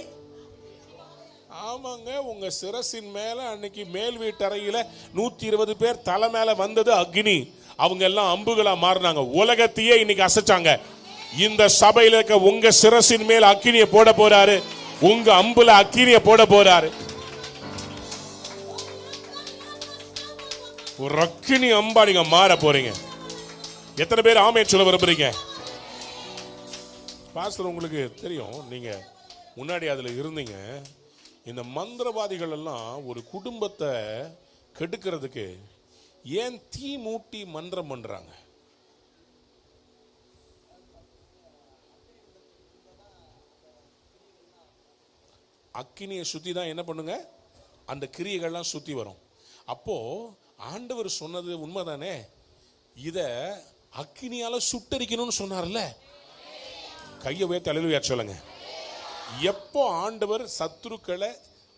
ஆமாங்க, உங்க சிரசின் மேல அன்னைக்கு மேல் வீட்டறையில 120 பேர் தலை மேல வந்தது அக்னி. அவங்க எல்லாம் அம்புகளா மாறினாங்க, உலகத்தையே இன்னைக்கு அசைச்சாங்க. இந்த சபையில இருக்க உங்க சிரசின் மேல அக்கினியை போட போறாரு, உங்க அம்புல அக்கினியை போட போறாரு. ஒரு அக்கினி அம்பா நீங்க மாற போறீங்க. எத்தனை பேர் ஆமென் சொல்ல விரும்புறீங்க? பாஸ்டர், உங்களுக்கு தெரியும், நீங்க முன்னாடி அதுல இருந்தீங்க. இந்த மந்திரவாதிகள் எல்லாம் ஒரு குடும்பத்தை கெடுக்கிறதுக்கு ஏன் தீ மூட்டி மந்திரம் பண்றாங்க? அக்கினியை சுத்தி தான் என்ன பண்ணுங்க, அந்த கிரியைகள்லாம் சுத்தி வரும். அப்போ ஆண்டவர் சொன்னது உண்மைதானே? இத அக்கினியால சுட்டரிக்கணும்னு சொன்னார்ல. கையை உயர்த்தி அல்லேலூயா சொல்லுங்க. எப்போ ஆண்டவர் சத்துருக்களை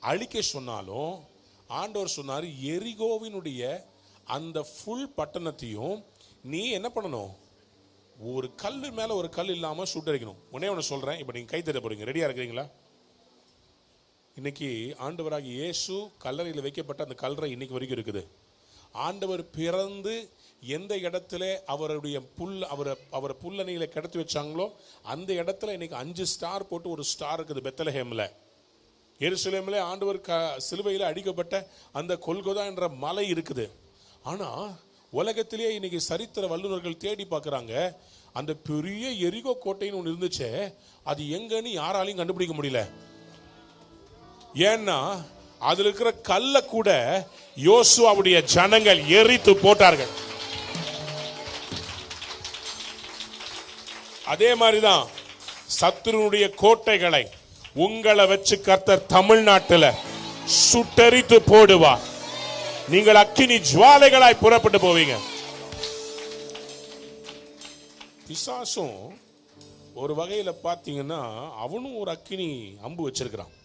அழிக்க சொன்னாலும் ஆண்டவர் சொன்னார், எரிகோவினுடைய அந்த ஃபுல் பட்டணத்தையும் நீ என்ன பண்ணணும்? ஒரு கல்லு மேல ஒரு கல் இல்லாம சுட்டரிக்கணும். ஒண்ணு சொல்றேன், இப்ப நீங்க கை தட்ட போறீங்க. ரெடியா இருக்கிறீங்களா? இன்னைக்கு ஆண்டவராகிய இயேசு கல்லறையில் வைக்கப்பட்ட அந்த கல்லறை இன்னைக்கு வரைக்கும் இருக்குது. ஆண்டவர் பிறந்து எந்த இடத்துல அவருடைய அவரை புல்லணையில கிடத்தி வச்சாங்களோ அந்த இடத்துல இன்னைக்கு 5 ஸ்டார் போட்டு ஒரு ஸ்டார் இருக்குது பெத்லஹேம்ல. எருசலேம்ல ஆண்டவர் சிலுவையில் அடிக்கப்பட்ட அந்த கொல்கொதா என்ற மலை இருக்குது. ஆனா உலகத்திலேயே இன்னைக்கு சரித்திர வல்லுநர்கள் தேடி பார்க்கறாங்க, அந்த பெரிய எரிகோ கோட்டைன்னு ஒன்று இருந்துச்சு, அது எங்கன்னு யாராலையும் கண்டுபிடிக்க முடியல. ஏன்னா அதுல இருக்கிற கல்ல கூட யோசுவாவுடைய ஜனங்கள் எரித்து போட்டார்கள். அதே மாதிரிதான் சத்துருனுடைய கோட்டைகளை உங்களை வச்சு கர்த்தர் தமிழ்நாட்டில் சுட்டரித்து போடுவார். நீங்கள் அக்கினி ஜுவாலைகளாய் புறப்பட்டு போவீங்க. பிசாசும் ஒரு வகையில பாத்தீங்கன்னா அவனும் ஒரு அக்கினி அம்பு வச்சிருக்கிறான்.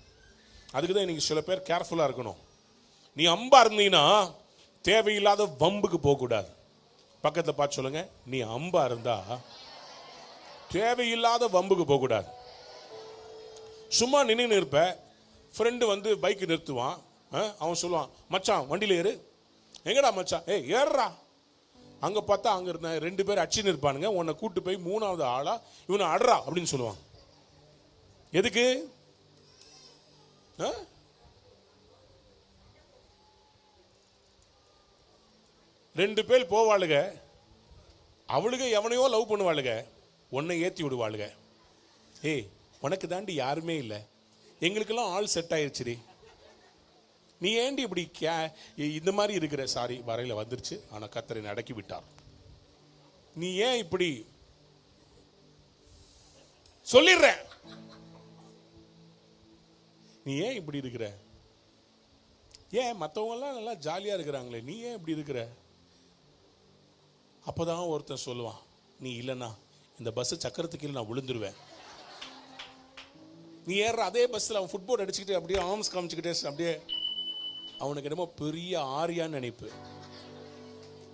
அதுக்குதான் இன்னைக்கு சில பேர் கேர்ஃபுல்லா இருக்கணும். நீ அம்பா இருந்தீங்கன்னா தேவையில்லாத வம்புக்கு போக கூடாது. பக்கத்துல பார்த்து சொல்லுங்க, நீ அம்பா இருந்தா தேவையில்லாத வம்புக்கு போக கூடாது. சும்மா நின்று இருப்ப, ஃப்ரெண்டு வந்து பைக் நிறுத்துவான், அவன் சொல்லுவான், மச்சான் வண்டியில ஏறு. எங்கடா மச்சான்? ஏய் ஏறா. அங்க பார்த்தா அங்க இருந்த 2 பேர் அடிச்சுன்னு இருப்பானுங்க. உன்னை கூட்டு போய் 3வது ஆளா இவனை அட்றா அப்படின்னு சொல்லுவான். எதுக்கு? 2 பேர் போவாளுங்க, அவளுக எவனையோ லவ் பண்ணுவாளுங்க, உன்னை ஏற்றி விடுவாளுங்க. ஏய் உனக்கு தாண்டி யாருமே இல்லை, எங்களுக்கெல்லாம் ஆள் செட் ஆயிடுச்சு, நீ ஏண்டி இப்படி இந்த மாதிரி இருக்கிற? சாரி வரையில வந்துருச்சு, ஆனால் கர்த்தரை அடக்கி விட்டார். நீ ஏன் இப்படி சொல்லிடுற? நீ ஏன் இப்படி இருக்கிற? ஏன் மற்றவங்க எல்லாம் நல்லா ஜாலியா இருக்கிறாங்களே, நீ ஏன் இப்படி இருக்கிற? அப்பதான் ஒருத்தன் சொல்லுவான், நீ இல்லைன்னா இந்த பஸ் சக்கரத்துக்கு நான் விழுந்துருவேன். நீ ஏற அதே பஸ்ஸில் அவன் ஃபுட்போர்ட் அடிச்சுக்கிட்டு அப்படியே ஆர்ம்ஸ் காமிச்சுக்கிட்டே அப்படியே அவனுக்கு என்னமோ பெரிய ஆரியான்னு நினைப்பு.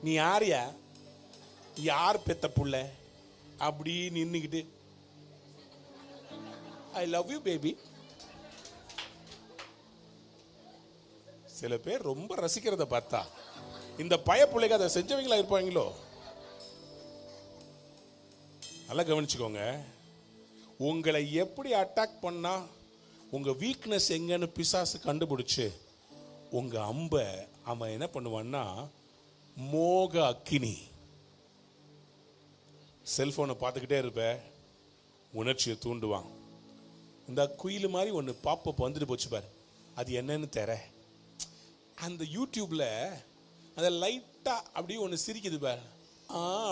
நீ ஆரியா? யார் பெத்த புள்ள? அப்படி நின்னுக்கிட்டு ஐ லவ் யூ பேபி. சில பேர் ரொம்ப ரசிக்கிறத பார்த்தா இந்த பய பிள்ளைங்க அதை செஞ்சவங்களா இருப்பாங்களோ. நல்லா கவனிச்சுக்கோங்க, உங்களை எப்படி அட்டாக் பண்ணா உங்க வீக்னஸ் எங்கன்னு பிசாசு கண்டுபிடிச்சு உங்க அம்ப அவன் என்ன பண்ணுவான்னா மோக அக்கினி. செல்போனை பார்த்துக்கிட்டே இருப்ப, உணர்ச்சியை தூண்டுவான். இந்த குயில் மாதிரி ஒன்று பாப்பப் வந்துட்டு போச்சு பாரு, அது என்னன்னு தெர. அந்த யூடியூப்ல அதை லைட்டா அப்படியே ஒன்று சிரிக்குது பாரு,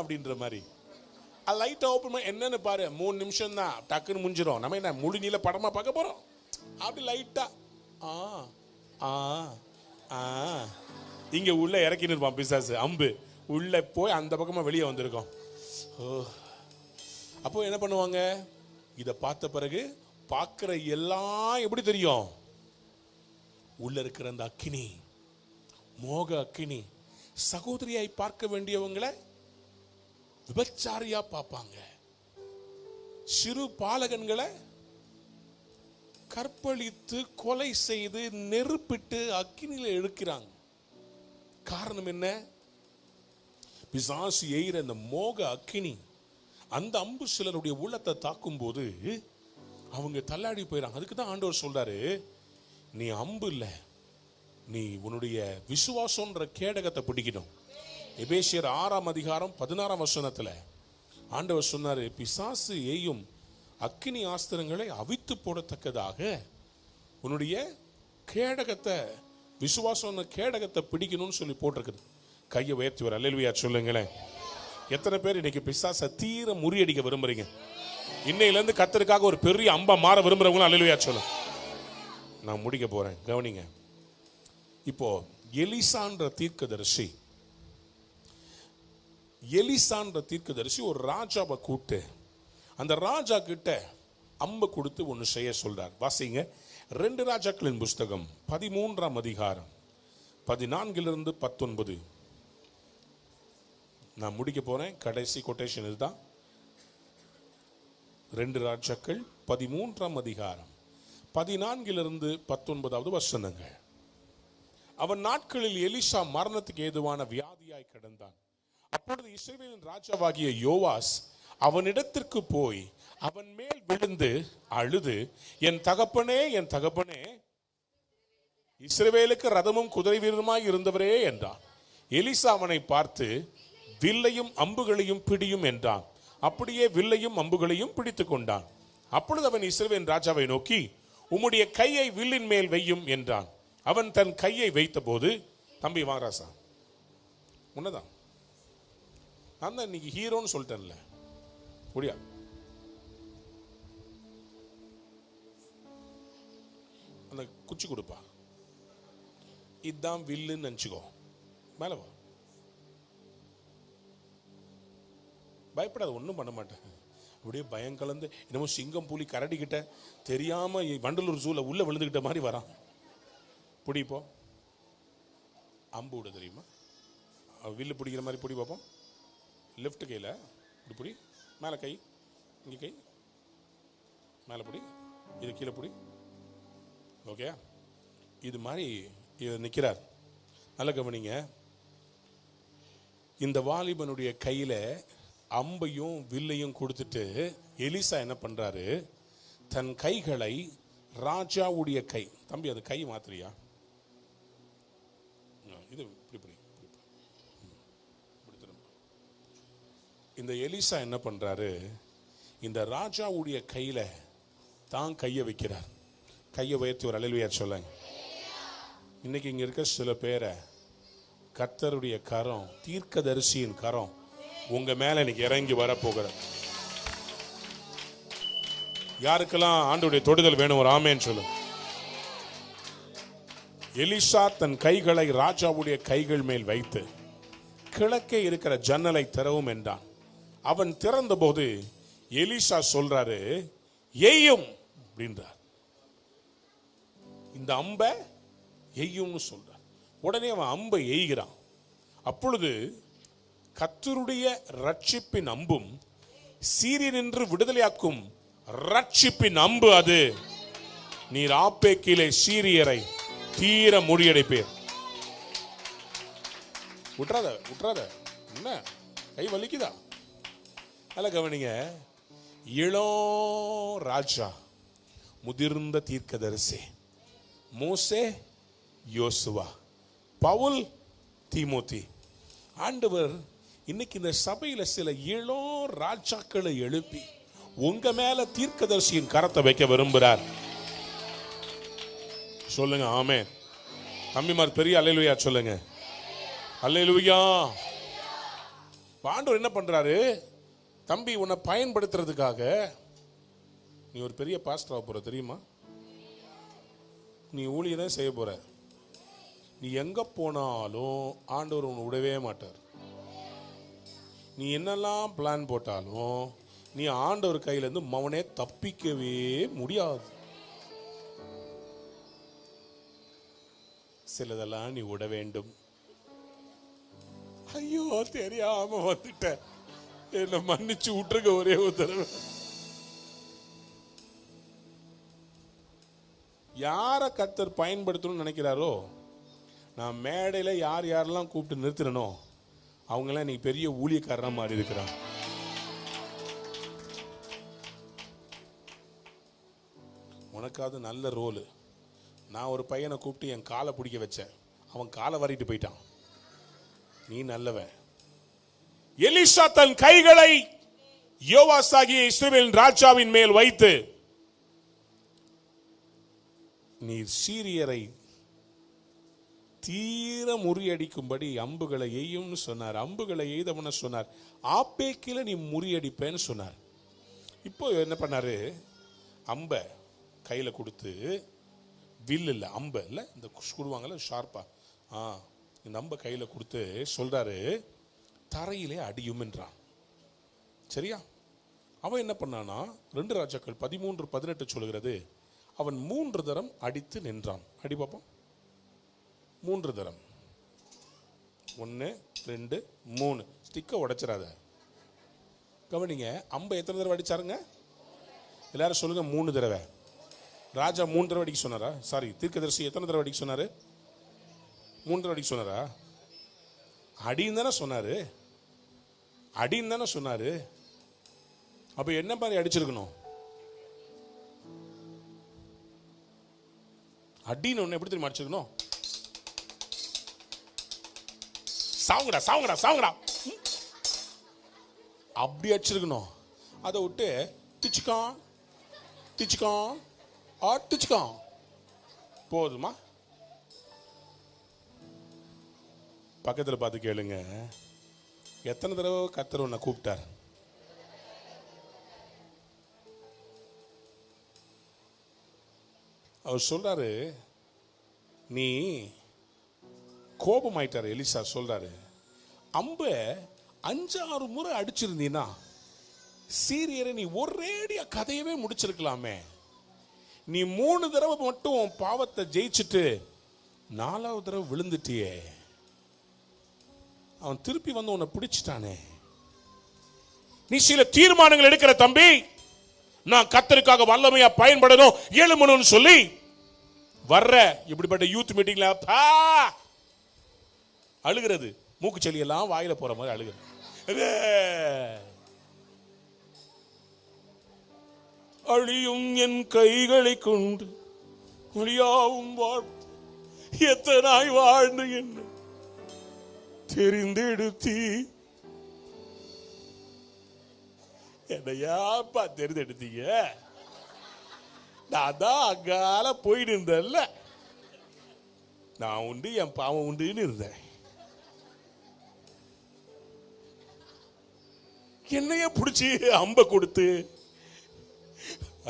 அப்படின்ற மாதிரி லைட்டா ஓப்பன் பண்ணி என்னன்னு பாரு, 3 நிமிஷம் தான், டக்குன்னு முடிஞ்சிடும். நம்ம என்ன முழு நீள படமா பார்க்க போறோம்? அப்படி லைட்டா இங்க உள்ள இறக்கின்னு இருப்பான் பிசாசு. அம்பு உள்ள போய் அந்த பக்கமா வெளியே வந்திருக்கோம். அப்போ என்ன பண்ணுவாங்க? இத பார்த்த பிறகு பார்க்கிற எல்லாம் எப்படி தெரியும்? உள்ள இருக்கிற அந்த அக்கினி, மோக அக்கினி. சகோதரியாய் பார்க்க வேண்டியவங்களை விபச்சாரியா பார்ப்பாங்க. சிறு பாலகன்களை கற்பழித்து கொலை செய்து நெருப்பிட்டு அக்கினியில இழுக்கிறாங்க. காரணம் என்ன? பிசாசு எய்கிற அந்த மோக அக்கினி. அந்த அம்பு சிலருடைய உள்ளத்தை தாக்கும் போது அவங்க தள்ளாடி போயிடறாங்க. அதுக்கு தான் ஆண்டவர் சொல்றாரு, நீ அம்பு இல்ல, நீ உன்னுடைய விசுவாசம்ன்ற கேடகத்தை பிடிக்கணும். எபேசியர் 6ஆம் அதிகாரம் 16ஆம் வசனத்துல ஆண்டவர் சொன்னாரு, பிசாசு ஏயும் அக்கினி ஆஸ்திரங்களை அவித்து போடத்தக்கதாக உன்னுடைய கேடகத்தை, விசுவாசம் கேடகத்தை பிடிக்கணும்னு சொல்லி போட்டிருக்குது. கையை உயர்த்தி வர அல்லேலூயா சொல்லுங்களேன். எத்தனை பேர் இன்னைக்கு பிசாசை தீர முறியடிக்க விரும்புறீங்க? இன்னையிலேருந்து கர்த்தருக்காக ஒரு பெரிய அம்பா மாற விரும்புறவங்களும் அல்லேலூயா சொல்லுங்க. நான் முடிக்க போறேன், கவனிங்க. இப்போ எலிசான்ற தீர்க்கதரிசி ஒரு ராஜாவை கூட்டு அந்த ராஜா கிட்ட அம்பை கொடுத்து ஒன்று செய்ய சொல்றார். வாசிங்க 2 ராஜாக்களின் புஸ்தகம் 13ஆம் அதிகாரம் 14 - 19. நான் முடிக்க போறேன், கடைசி கொட்டேஷன் இதுதான். 2 ராஜாக்கள் 13ஆம் அதிகாரம் 14 - 19 வசனங்கள். அவன் நாட்களில் எலிசா மரணத்துக்கு ஏதுவான வியாதியாய் கிடந்தான். அப்பொழுது இஸ்ரவேலின் ராஜாவாகிய யோவாஸ் அவனிடத்திற்கு போய் அவன் மேல் விழுந்து அழுது, என் தகப்பனே, என் தகப்பனே, இஸ்ரவேலுக்கு ரதமும் குதிரை வீரருமாய் இருந்தவரே என்றான். எலிசா அவனை பார்த்து, வில்லையும் அம்புகளையும் பிடியும் என்றான். அப்படியே வில்லையும் அம்புகளையும் பிடித்துக் கொண்டான். அப்பொழுது அவன் இஸ்ரவேலின் ராஜாவை நோக்கி, உம்முடைய கையை வில்லின் மேல் வையும் என்றான். அவன் தன் கையை வைத்த போது, தம்பி வாராசா, உன்னதான் நான் தான் இன்னைக்கு ஹீரோன்னு சொல்லிட்டேன்ல, முடியா அந்த குச்சி கொடுப்பா, இதுதான் வில்லுன்னு நினச்சிக்கோ, மேலே வா, பயப்படாத, ஒன்றும் பண்ண மாட்டேன். அப்படியே பயம் கலந்து என்னமோ சிங்கம் புலி கரடி கிட்ட தெரியாம வண்டலூர் ஜூல உள்ள விழுந்துகிட்ட மாதிரி வரான். பிடிப்போ அம்பு விட தெரியுமா? வில்லு பிடிக்கிற மாதிரி பிடி பார்ப்போம். லெஃப்ட் கையில் இப்படி பிடி, மேலே கை, இங்கே கை, மேலே பிடி, இது கீழே பிடி. ஓகே, இது மாதிரி நிற்கிறார். நல்ல கவனிங்க. இந்த வாலிபனுடைய கையில் அம்பையும் வில்லையும் கொடுத்துட்டு எலிசா என்ன பண்ணுறாரு, தன் கைகளை ராஜாவுடைய கை, தம்பி அது கை மாத்திரியா, இது இப்படி இந்த எலிசா என்ன பண்றாரு, இந்த ராஜாவுடைய கையில தான் கையை வைக்கிறார். கையை உயர்த்தி ஒரு அல்லேலூயா சொல்லுங்க. இன்னைக்கு இங்க இருக்க சில பேரை கர்த்தருடைய கரம், தீர்க்கதரிசியின் கரம் உங்க மேல இன்னைக்கு இறங்கி வரப்போகிறார். யாருக்கெல்லாம் ஆண்டவருடைய தொடுதல் வேணும் ஒரு ஆமென் சொல்லுங்க. எலிசா தன் கைகளை ராஜாவுடைய கைகள் மேல் வைத்து கிழக்கே இருக்கிற ஜன்னலை திறவும் என்றான். அவன் திறந்த போது எலிசா சொல்றாரு, எய்யும் அப்படின்றார். இந்த அம்பை எய்யும்னு சொல்றார். உடனே அவன் அம்பை எய்கிறான். அப்பொழுது கர்த்தருடைய ரட்சிப்பின் அம்பும் சீரியனின்று விடுதலையாக்கும் ரட்சிப்பின் அம்பு அது. நீர் ஆப்பேக்கிலே சீரியரை தீர முறியடைப்பீர். விட்டுறாத. என்ன கை வலிக்குதா? நல்ல கவனிங்க. இளம் ராஜா, முதிர்ந்த தீர்க்கதரிசி, மோசே, யோசுவா, பவுல், தீமோத்தி. ஆண்டவர் இன்னைக்கு இந்த சபையில சில இளம் ராஜாக்களை எழுப்பி உங்க மேல தீர்க்கதரிசியின் கரத்தை வைக்க விரும்புகிறார். சொல்லுங்க ஆமென். தம்பிமார் பெரிய அல்லேலூயா சொல்லுங்க. அல்லேலூயா. ஆண்டவர் என்ன பண்றாரு, தம்பி உன்னை பயன்படுத்துறதுக்காக நீ ஒரு பெரிய பாஸ்டர் ஆக போற தெரியுமா? நீ ஊழியதான் செய்ய போற. நீ எங்க போனாலும் ஆண்டவர் உன்னை விடவே மாட்டார். நீ என்னெல்லாம் பிளான் போட்டாலும் நீ ஆண்டவர் கையில இருந்து மவனே தப்பிக்கவே முடியாது. சிலதெல்லாம் நீ விட வேண்டும். ஐயோ தெரியாம வந்துட்ட, என்ன மன்னிச்சு விட்டுருக்க ஒரே ஒரு தடவை. யாரை கர்த்தர் பயன்படுத்தணும்னு நினைக்கிறாரோ, நான் மேடையில் யார் யாரெல்லாம் கூப்பிட்டு நிறுத்தினோ அவங்களாம் இன்னைக்கு பெரிய ஊழியக்காரனா மாறி இருக்கிறான். உனக்காவது நல்ல ரோலு. நான் ஒரு பையனை கூப்பிட்டு என் காலை பிடிக்க வச்சேன், அவன் காலை வரிட்டு போயிட்டான். நீ நல்லவன். எலிசா தன் கைகளை யோவாசாகிய இஸ்ரவேலின் ராஜாவின் மேல் வைத்து, நீர் சீரியரை தீர முறியடிக்கும்படி அம்புகளை எய்யும் சொன்னார். அம்புகளை எய்தவன சொன்னார். ஆப்பேக்கில நீ முறியடிப்பேன்னு சொன்னார். இப்போ என்ன பண்ணாரு, அம்ப கையில கொடுத்து, வில் இல்ல அம்ப இல்ல, இந்த குடுவாங்கல்ல ஷார்ப்பா, இந்த அம்ப கையில கொடுத்து சொல்றாரு, தரையிலே அடியும் என்றான். சரியா? அவன் என்ன பண்ணானா, 2 ராஜாக்கள் 13:18 சொல்கிறது, அவன் 3 தரம் அடித்து நின்றான். அடி பார்ப்போம். 3 தரம். 1 2 3. ஸ்டிக்க உடைச்சிடாத. கவனிங்க, அம்பை எத்தனை தடவை அடிச்சாருங்க? எல்லாரும் சொல்லுங்க. 3 தடவை. ராஜா 3 தடவை அடிக்க சொன்னாரா? சாரி, தீர்க்கதரிசி எத்தனை தடவை அடிக்க சொன்னாரு? 3 தடவை அடிக்க சொன்னாரா? அடின்னு தானே சொன்னாரு. அடின்னு தானே சொன்னாரு. அப்ப என்ன மாதிரி அடிச்சிருக்கணும்? அடின்னு ஒண்ணு எப்படி தெரியுமா அடிச்சிருக்கணும்? சாவுங்கடா சாவுங்கடா சாவுங்கடா அப்படி அடிச்சிருக்கணும். அதை விட்டு டிச்சுக்கான் டிச்சுக்கான் டிச்சுக்கான் போதுமா? பக்கத்தில் பார்த்து கேளுங்க, எத்தனை தடவை கர்த்தர் உன்னை கூப்பிட்டார்? அவர் சொல்றாரு, நீ கோபமாயிட்டாரு. எலிசா சொல்றாரு, அம்ப 5-6 முறை அடிச்சிருந்தீன்னா சீரியரை நீ ஒரேடியா கதையவே முடிச்சிருக்கலாமே. நீ 3 தடவை மட்டும் பாவத்தை ஜெயிச்சுட்டு 4வது தடவை விழுந்துட்டியே. அவன் திருப்பி வந்து உன்னை பிடிச்சிட்டானே. நீ சில தீர்மானங்கள் எடுக்கிற தம்பி, நான் கர்த்தருக்காக வல்லமையா பயன்படணும், எழுமணும்னு சொல்லி வர்ற இப்படிப்பட்ட யூத் மீட்டிங்ல அழுகிறது, மூக்கு செளி எல்லாம் வாயில போற மாதிரி அழுகிறது. அழியும் என் கைகளை கொண்டு ஒளியாவும் எத்தனாய் வாழ்ந்து என்ன தெரிந்தெடுத்தி, என்னையாப்பா தெரிந்தெடுத்தீங்க? நான் தான் அங்கால போயிட்டு இருந்தேன்ல, நான் உண்டு என் பாவம் உண்டுன்னு இருந்தேன். என்னைய பிடிச்சி அம்ப கொடுத்து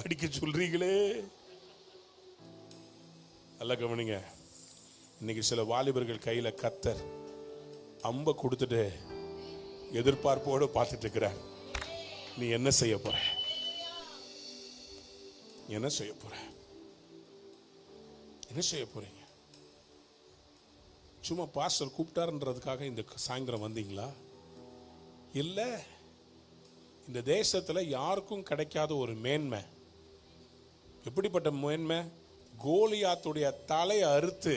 அடிக்க சொல்றீங்களே. நல்லா கவனிங்க, இன்னைக்கு சில வாலிபர்கள் கையில கர்த்தர் அம்ப கொடுத்துட்டு எதிர்பார்ப்போடு பார்த்துட்டு இருக்கிற. நீ என்ன செய்ய போற? என்ன செய்ய போற? என்ன செய்ய போறீங்க? சும்மா பாஸ்டர் கூப்பிட்டாருன்றதுக்காக இந்த சாயந்தரம் வந்தீங்களா? இல்ல, இந்த தேசத்துல யாருக்கும் கிடைக்காத ஒரு மேன்மை. எப்படிப்பட்ட மேன்மை? கோலியாத்துடைய தலையை அறுத்து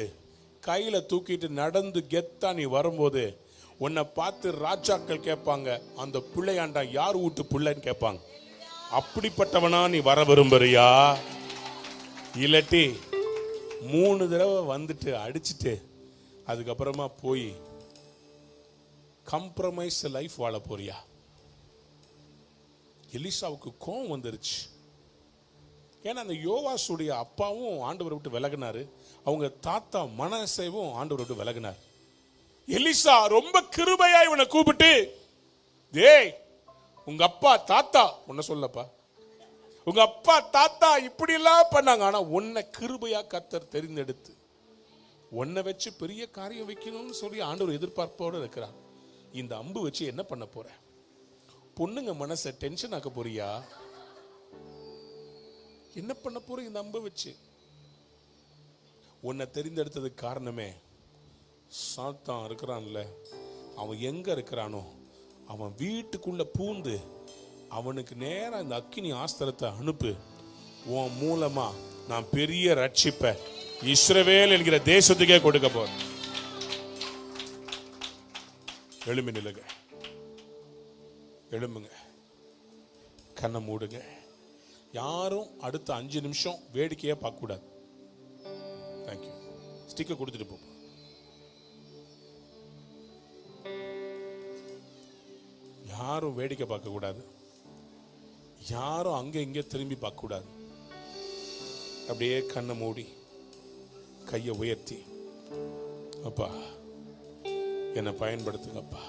கையில தூக்கிட்டு நடந்து கெத்தா நீ வரும்போது உன்னை பார்த்து ராஜாக்கள் கேட்பாங்க, அந்த பிள்ளையாண்டா யார் வீட்டு பிள்ளைன்னு கேட்பாங்க. அப்படிப்பட்டவனா நீ வர விரும்புறியா? இல்லாட்டி 3 தடவை வந்துட்டு அடிச்சுட்டு அதுக்கப்புறமா போய் கம்ப்ரமைஸ் லைஃப் வாழ போறியா? எலிசாவுக்கு கோபம் வந்துருச்சு. ஏன்னா அந்த யோவாசுடைய அப்பாவும் ஆண்டவரை விட்டு விலகினாரு, அவங்க தாத்தா மனசேவும் ஆண்டவரை விட்டு விலகினார். எலிசா ரொம்ப கிருபையா இவனை கூப்பிட்டு, டேய் உங்க அப்பா தாத்தா, உன்ன சொல்லப்பா, உங்க அப்பா தாத்தா இப்படி எல்லாம் பண்ணாங்க, ஆனா உன்னை கிருபையா கர்த்தர் தெரிந்தெடுத்து உன்னை வச்சு பெரிய காரியம் வைக்கணும்னு சொல்லி ஆண்டவர் எதிர்பார்ப்போடு இருக்கிறார். இந்த அம்பு வச்சு என்ன பண்ண போற? பொண்ணுங்க மனசை டென்ஷன் ஆக்க போறியா? என்ன பண்ண போற இந்த அம்பை வச்சு? உன்னை தெரிந்தெடுத்ததுக்கு காரணமே சாத்தான் இருக்கிறான்ல, அவன் எங்க இருக்கிறானோ அவன் வீட்டுக்குள்ள பூந்து அவனுக்கு நேரா இந்த அக்கினி ஆஸ்திரத்தை அனுப்பு. உன் மூலமா நான் பெரிய ரட்சிப்பை இஸ்ரவேல் என்கிற தேசத்துக்கே கொடுக்க போறேன். எழும்பி நில்லுங்க, எழும்புங்க, கண்ணை மூடுங்க. யாரும் அடுத்த 5 நிமிஷம் வேடிக்கையே பார்க்க கூடாது. தேங்க்யூ. ஸ்டிக்கர் கொடுத்துட்டு போ. யாரும் வேடிக்கை பார்க்க கூடாது, யாரும் அங்க இங்க திரும்பி பார்க்க கூடாது. அப்படியே கண்ணை மூடி கையை உயர்த்தி, அப்பா என்னை பயன்படுத்துங்கப்பா.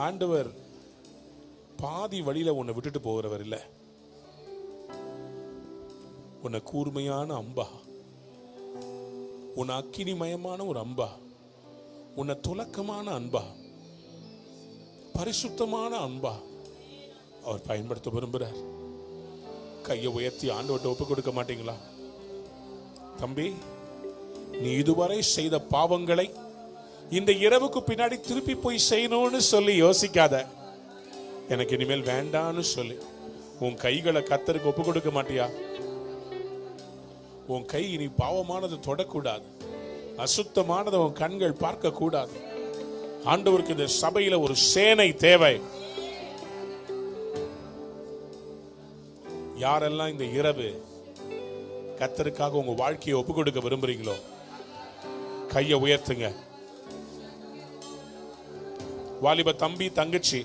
ஆண்டவர் பாதி வழியில உன்னை விட்டுட்டு போகிறவர் இல்லை. உன்னை கூர்மையான அம்பா, உன்னை அக்கினிமயமான ஒரு அம்பா, உன்னை துலக்கமான அன்பா, பரிசுத்தமான அன்பா அவர் பயன்படுத்த விரும்புகிறார். கையை உயர்த்தி ஆண்டவர்கிட்ட ஒப்பு கொடுக்க மாட்டீங்களா? தம்பி, நீ இதுவரை செய்த பாவங்களை இந்த இரவுக்கு பின்னாடி திருப்பி போய் செய்யணும்னு சொல்லி யோசிக்காத. எனக்கு இனிமேல் வேண்டான்னு சொல்லி உன் கைகளை கர்த்தருக்கு ஒப்பு கொடுக்க மாட்டியா? உன் கை இனி பாவமானது தொடக்கூடாது, அசுத்தமானது உன் கண்கள் பார்க்க கூடாது. ஆண்டவருக்கு இந்த சபையில ஒரு சேனை தேவை. யாரெல்லாம் இந்த இரவு கர்த்தருக்காக உங்க வாழ்க்கையை ஒப்பு கொடுக்க விரும்புறீங்களோ கையை உயர்த்துங்க. வாலிப தம்பி தங்கச்சி,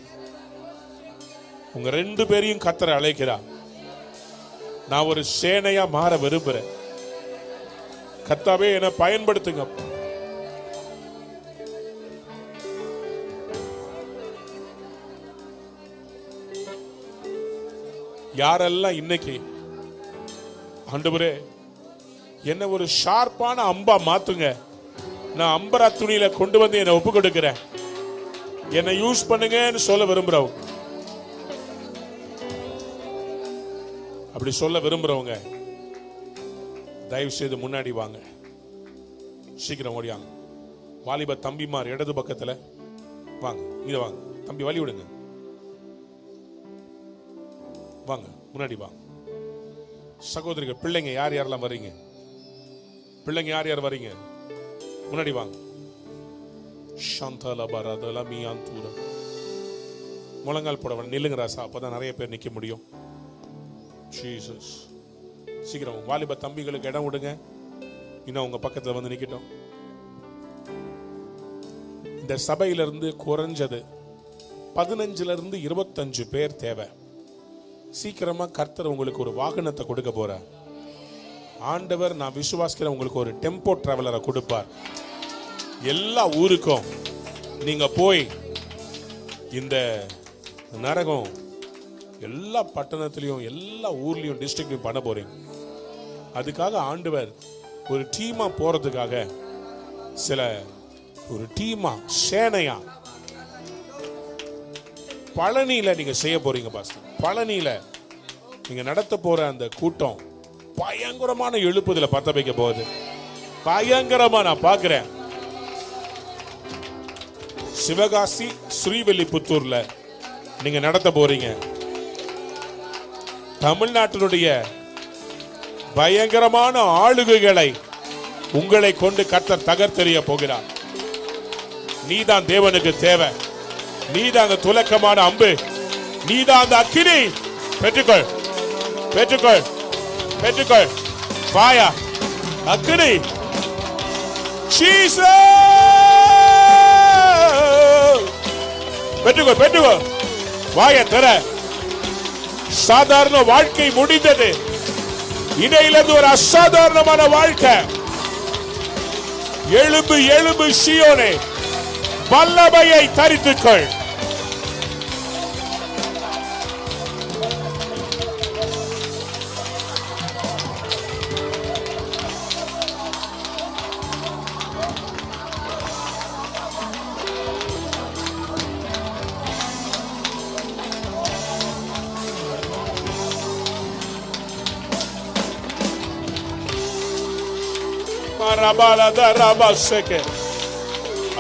உங்க 2 பேரையும் கர்த்தர் அழைக்கிறார். நான் ஒரு சேனையா மாற விரும்புறேன், கர்த்தாவே என்னை பயன்படுத்துங்க. யாரெல்லாம் இன்னைக்கு ஆண்டவரே என்ன ஒரு ஷார்ப்பான அம்பா மாத்துங்க, நான் அம்பரா துணியில கொண்டு வந்து என்னை ஒப்பு கொடுக்கிறேன், என்னை யூஸ் பண்ணுங்கன்னு சொல்ல விரும்புறவங்க, அப்படி சொல்ல விரும்புறவங்க தயவு செய்து முன்னாடி வாங்க, சீக்கிரம் ஓடியாங்க. வாலிப தம்பிமார் இடது பக்கத்துல வாங்க, இத வாங்க தம்பி, வழி விடுங்க, வாங்க முன்னாடி வாங்க. சகோதரிகள் பிள்ளைங்க யார் யாரெல்லாம் வரீங்க? பிள்ளைங்க யார் யார் வரீங்க? முன்னாடி வாங்க. முழங்கால் போட நில்லுங்க ராசா, அப்பதான் நிறைய பேர் நிக்க முடியும். ஜீசஸ், சீக்கிரம் வாலிப தம்பிகளுக்கு இடம் விடுங்க, இன்னும் உங்க பக்கத்துல வந்து நிக்கட்டும். இந்த சபையிலிருந்து குறைஞ்சது 15 to 25 பேர் தேவை. சீக்கிரமா கர்த்தர் உங்களுக்கு ஒரு வாகனத்தை கொடுக்க போற ஆண்டவர், நான் விசுவாசிக்கிற உங்களுக்கு ஒரு டெம்போ டிராவலரை கொடுப்பார். எல்லா ஊருக்கும் நீங்க போய் இந்த நரகம் எல்லா பட்டணத்திலையும் எல்லா ஊர்லயும் டிஸ்ட்ரிக்ட்லயும் பண்ண போறீங்க. அதுக்காக ஆண்டவர் ஒரு டீமா போறதுக்காக ஒரு டீமா சேனையா பழனியில நீங்க செய்ய போறீங்க பாஸ்டர். பழனியில நீங்க நடத்த போற அந்த கூட்டம் பயங்கரமான எழுப்புதல பத்த வைக்க போகுது. பயங்கரமா நான் பாக்குறேன். சிவகாசி ஸ்ரீவில்லிபுத்தூர்ல நீங்க நடத்த போறீங்க. தமிழ்நாட்டினுடைய பயங்கரமான ஆளுகைகளை உங்களை கொண்டு கர்த்தர் தகர்த்தெறிய போகிறார். நீதான் தேவனுக்கு தேவை. நீதான் அந்த துலக்கமான அம்பு. நீதான் அந்த அக்கினி. பெற்றுக்கொள், பெற்றுக்கொள், பெற்றுக்கொள். வாயா அக்கினி. பெற்றுக்கொள், பெற்றுக்கொள். வாய தர. சாதாரண வாழ்க்கை முடிந்தது. இடையிலிருந்து ஒரு அசாதாரணமான வாழ்க்கை. எழும்பு, எழும்பு சீயோனே, வல்லமையை தரித்துக்கொள்.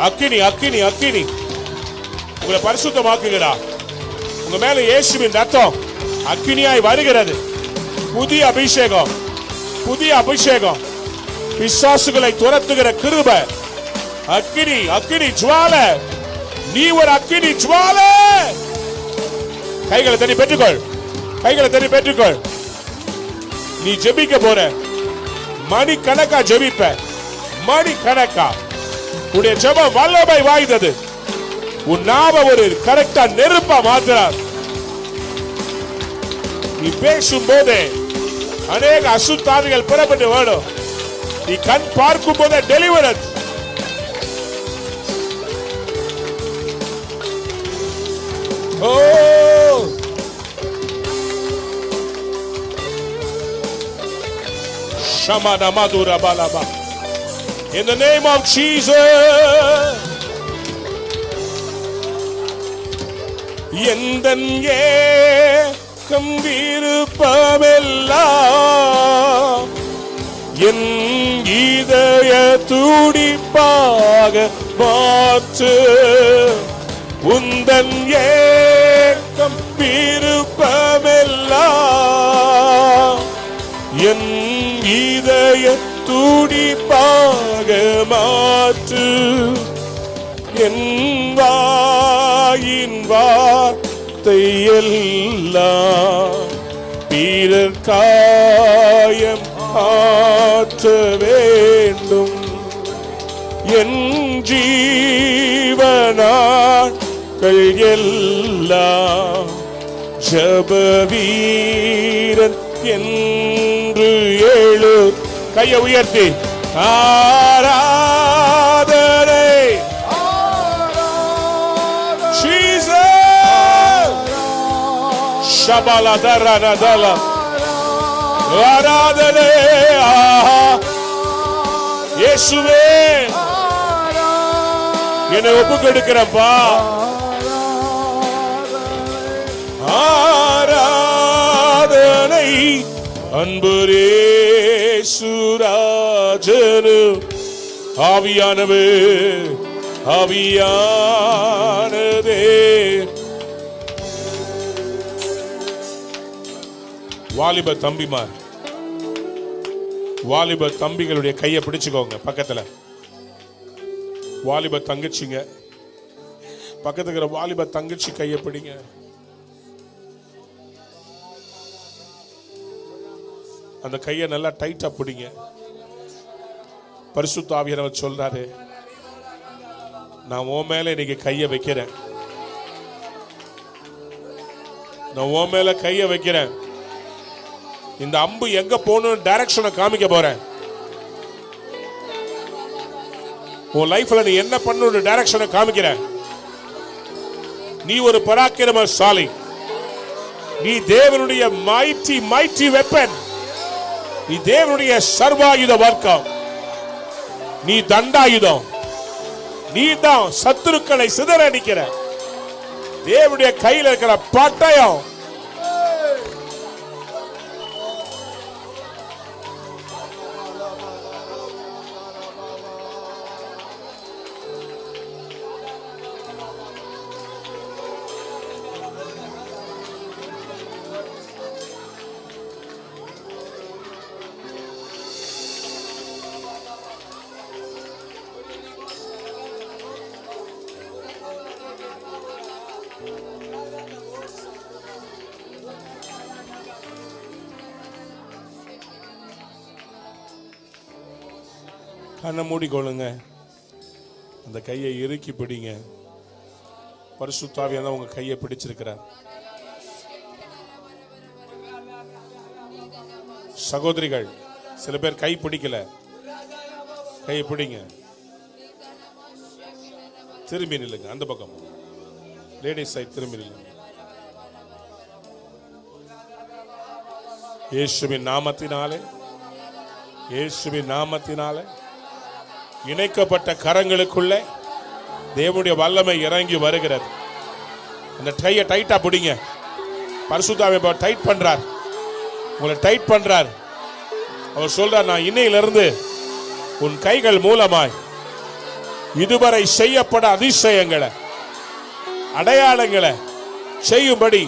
அக்கினி, அக்கினி, அக்கினி உங்களை பரிசுத்தமாக்குகிறா. உங்க மேல இயேசுவின் ரத்தம் அக்கினியாய் வருகிறது. புதிய அபிஷேகம், புதிய அபிஷேகம். பிசாசுகளை துரத்துகிற கிருபை. அக்கினி, அக்கினி ஜுவால. நீ ஒரு அக்கினி ஜுவால. கைகளை தண்ணி பெற்றுக்கொள், கைகளை தண்ணி பெற்றுக்கொள். நீ ஜெபிக்க போற. மணி கணக்கா ஜெபிப்ப, மணி கணக்கா. உன்னுடைய ஜெபம் வல்லமை வாய்ந்தது. உன் நாம ஒரு கரெக்டா நெருப்பா மாத்துறார். நீ பேசும் போதே அநேக அசுத்தாவிகள் புறப்பட்டு வேணும். நீ கண் பார்க்கும் போதே deliverance. O Shamana Madura Balaba. In the name of Jesus. எந்தன் ஏக்கம் விருப்பமெல்லாம் என் இதய துடிப்பாக மாற்று. உந்தன் ஏக்கம் விருப்பமெல்லாம் என் இதய துடிப்பாக மாற்று. என் வாயின் வார்த்தை எல்லாம் பிறர் காயம் ஆற்ற வேண்டும். என் ஜீவனாட்கள் எல்லாம் ஜப வீரன் என்று எழு. கையை உயர்த்தி ஆராதனை. ஷபலதரனதல ஆராதனை. இயேசுவே என்னை ஒப்பு கொடுக்கிறப்பா. ஆராதனை அன்பரே சுராஜனு ஆவியானவர் ஆவியானதே. வாலிப தம்பிமார், வாலிப தம்பிகளுடைய கையை பிடிச்சுக்கோங்க. பக்கத்துல வாலிப தங்கச்சிங்க, பக்கத்துல இருக்கிற வாலிப தங்கச்சி கையை பிடிங்க. அந்த கையை நல்லா டைட்டா பிடிங்க. பரிசுத்த ஆவியானவர் சொல்றாரு, நான் உன் மேல இன்னைக்கு கையை வைக்கிறேன். நான் உன் மேல கையை வைக்கிறேன். இந்த அம்பு எங்க போகணும் டைரக்ஷனை காமிக்க போறேன். உன் லைஃப்ல நீ என்ன பண்ணணும் டைரக்ஷனை காமிக்கிற. நீ ஒரு பராக்கிரமசாலி. நீ தேவனுடைய மைட்டி மைட்டி வெப்பன். நீ தேவனுடைய சர்வாயுத வர்க்கம். நீ தண்டாயுதம். நீ தான் சத்துருக்களை சிதறடிக்கிற தேவனுடைய கையில் இருக்கிற பட்டயம். கண்ணை மூடிக்கொள்ளுங்க. அந்த கையை இறுக்கி பிடிங்க. பரிசுத்த ஆவியானவர் உங்க கையை பிடிச்சிருக்கிறார். சகோதரிகள் சில பேர் கை பிடிக்கல, கையை பிடிங்க. திரும்பி நில்லுங்க. அந்த பக்கம் லேடிஸ் சைட் திரும்பி நில்லுங்க. இயேசுவின் நாமத்தினாலே, இயேசுவின் நாமத்தினாலே இணைக்கப்பட்ட கரங்களுக்குள்ளே தேவனுடைய வல்லமை இறங்கி வருகிறது. அந்த கையை டைட்டா பிடிங்க. பரிசுத்த ஆவியானவர் டைட் பண்றார். உங்களை டைட் பண்றார். அவர் சொல்றார், நான் இன்னையிலிருந்து உன் கைகள் மூலமாய் இதுவரை செய்யப்பட அதிசயங்களை அடையாளங்களை செய்யும்படி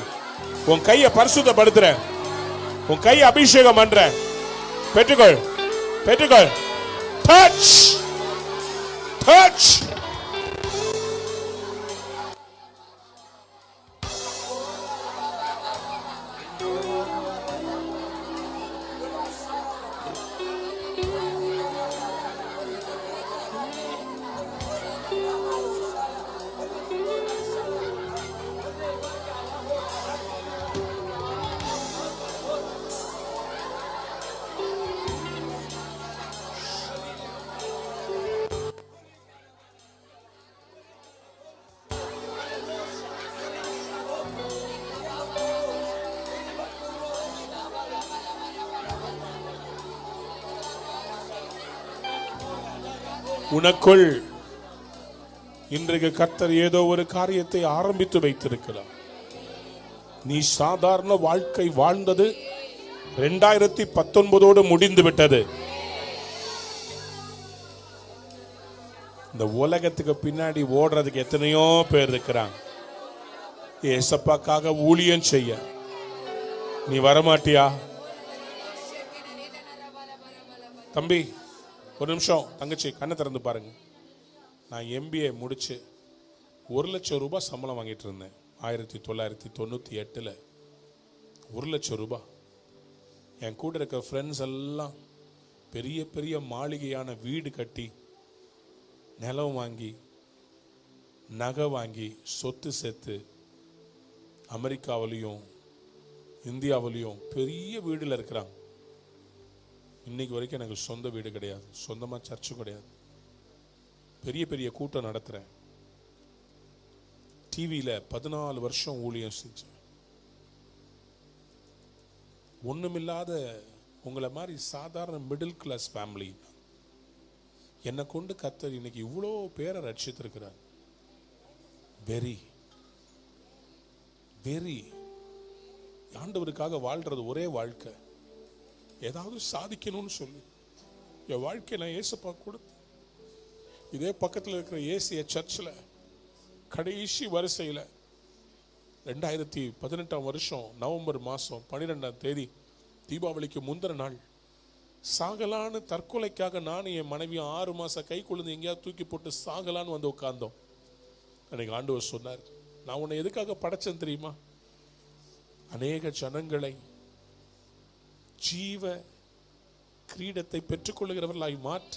உன் கையை பரிசுத்தப்படுத்துறேன். உன் கையை அபிஷேகம் பண்றேன். பெற்றுக்கொள், பெற்றுக்கொள். Touch, touch. உனக்குள் இன்றைக்கு கர்த்தர் ஏதோ ஒரு காரியத்தை ஆரம்பித்து வைத்திருக்கிறார். நீ சாதாரண வாழ்க்கை வாழ்ந்தது 2019 முடிந்து விட்டது. இந்த உலகத்துக்கு பின்னாடி ஓடுறதுக்கு எத்தனையோ பேர் இருக்கிறாங்க. ஏசப்பாக்காக ஊழியம் செய்ய நீ வரமாட்டியா? தம்பி ஒரு நிமிஷம், தங்கச்சி கண்ணை திறந்து பாருங்க. நான் MBA முடிச்சு 1 லட்சம் ரூபாய் சம்பளம் வாங்கிட்டு இருந்தேன் 1998. 1 லட்சம் ரூபாய். என் கூட இருக்க ஃப்ரெண்ட்ஸ் எல்லாம் பெரிய பெரிய மாளிகையான வீடு கட்டி, நிலம் வாங்கி, நகை வாங்கி, சொத்து சேர்த்து அமெரிக்காவிலையும் இந்தியாவிலையும் பெரிய வீடுல இருக்கிறாங்க. இன்னைக்கு வரைக்கும் எனக்கு சொந்த வீடு கிடையாது, சொந்தமாக சர்ச்சும் கிடையாது. பெரிய பெரிய கூட்டம் நடத்துகிறேன். டிவியில் 14 வருஷம் ஊழியம் செஞ்சேன். ஒன்றுமில்லாத உங்களை மாதிரி சாதாரண மிடில் கிளாஸ் ஃபேமிலி. என்னை கொண்டு கர்த்தர் இன்னைக்கு இவ்வளோ பேரை ரட்சித்திருக்கிறார். வெரி வெரி ஆண்டவருக்காக வாழ்றது ஒரே வாழ்க்கை. ஏதாவது சாதிக்கணும்னு சொல்லி என் வாழ்க்கையை நான் ஏசப்பா கொடுத்து இதே பக்கத்தில் இருக்கிற ஏசிய சர்ச்சில் கடைசி வரிசையில் 2018 வருஷம் நவம்பர் மாதம் 12ஆம் தேதி தீபாவளிக்கு முந்தின நாள் சாகலான்னு தற்கொலைக்காக நானும் என் மனைவி 6 மாச கை குழந்தை எங்கேயாவது தூக்கி போட்டு சாகலான்னு வந்து உட்கார்ந்தோம். அன்னைக்கு ஆண்டவர் சொன்னார், நான் உன்னை எதுக்காக படைச்சேன் தெரியுமா? அநேக ஜனங்களை ஜீவ கிரீடத்தை பெற்றுக்கொள்ளுகிறவர்களாய் மாற்ற,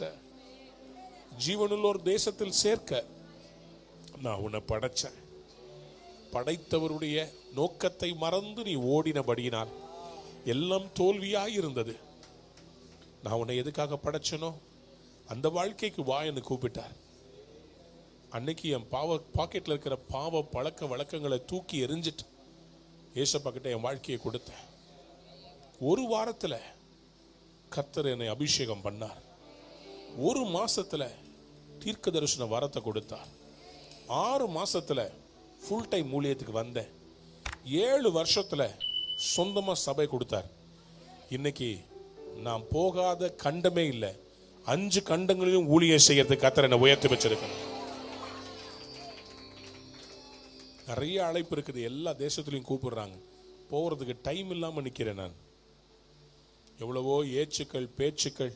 ஜீவனுள்ளோர் தேசத்தில் சேர்க்க நான் உன்னை படைச்சேன். படைத்தவருடைய நோக்கத்தை மறந்து நீ ஓடினபடியினால் எல்லாம் தோல்வியாய் இருந்தது. நான் உன்னை எதுக்காக படைச்சனோ அந்த வாழ்க்கைக்கு வா என்று கூப்பிட்டார். அன்னைக்கு என் பாக்கெட்ல இருக்கிற பாவ பழக்க வழக்கங்களை தூக்கி எரிஞ்சிட்டு ஏசப்பா கிட்ட என் வாழ்க்கையை கொடுத்தேன். ஒரு வாரத்தில் கர்த்தர் என்னை அபிஷேகம் பண்ணார். 1 மாசத்துல தீர்க்க தரிசன வரத்தை கொடுத்தார். 6 மாசத்துல ஃபுல் டைம் ஊழியத்துக்கு வந்தேன். 7 வருஷத்துல சொந்தமா சபை கொடுத்தார். இன்னைக்கு நான் போகாத கண்டமே இல்லை. 5 கண்டங்களிலும் ஊழியம் செய்யறதுக்கு கர்த்தர் என்னை உயர்த்தி வச்சிருக்கேன். நிறைய அழைப்பு இருக்குது, எல்லா தேசத்துலையும் கூப்பிடுறாங்க. போகிறதுக்கு டைம் இல்லாமல் நிற்கிறேன் நான். எவ்வளவோ ஏச்சுக்கள் பேச்சுக்கள்,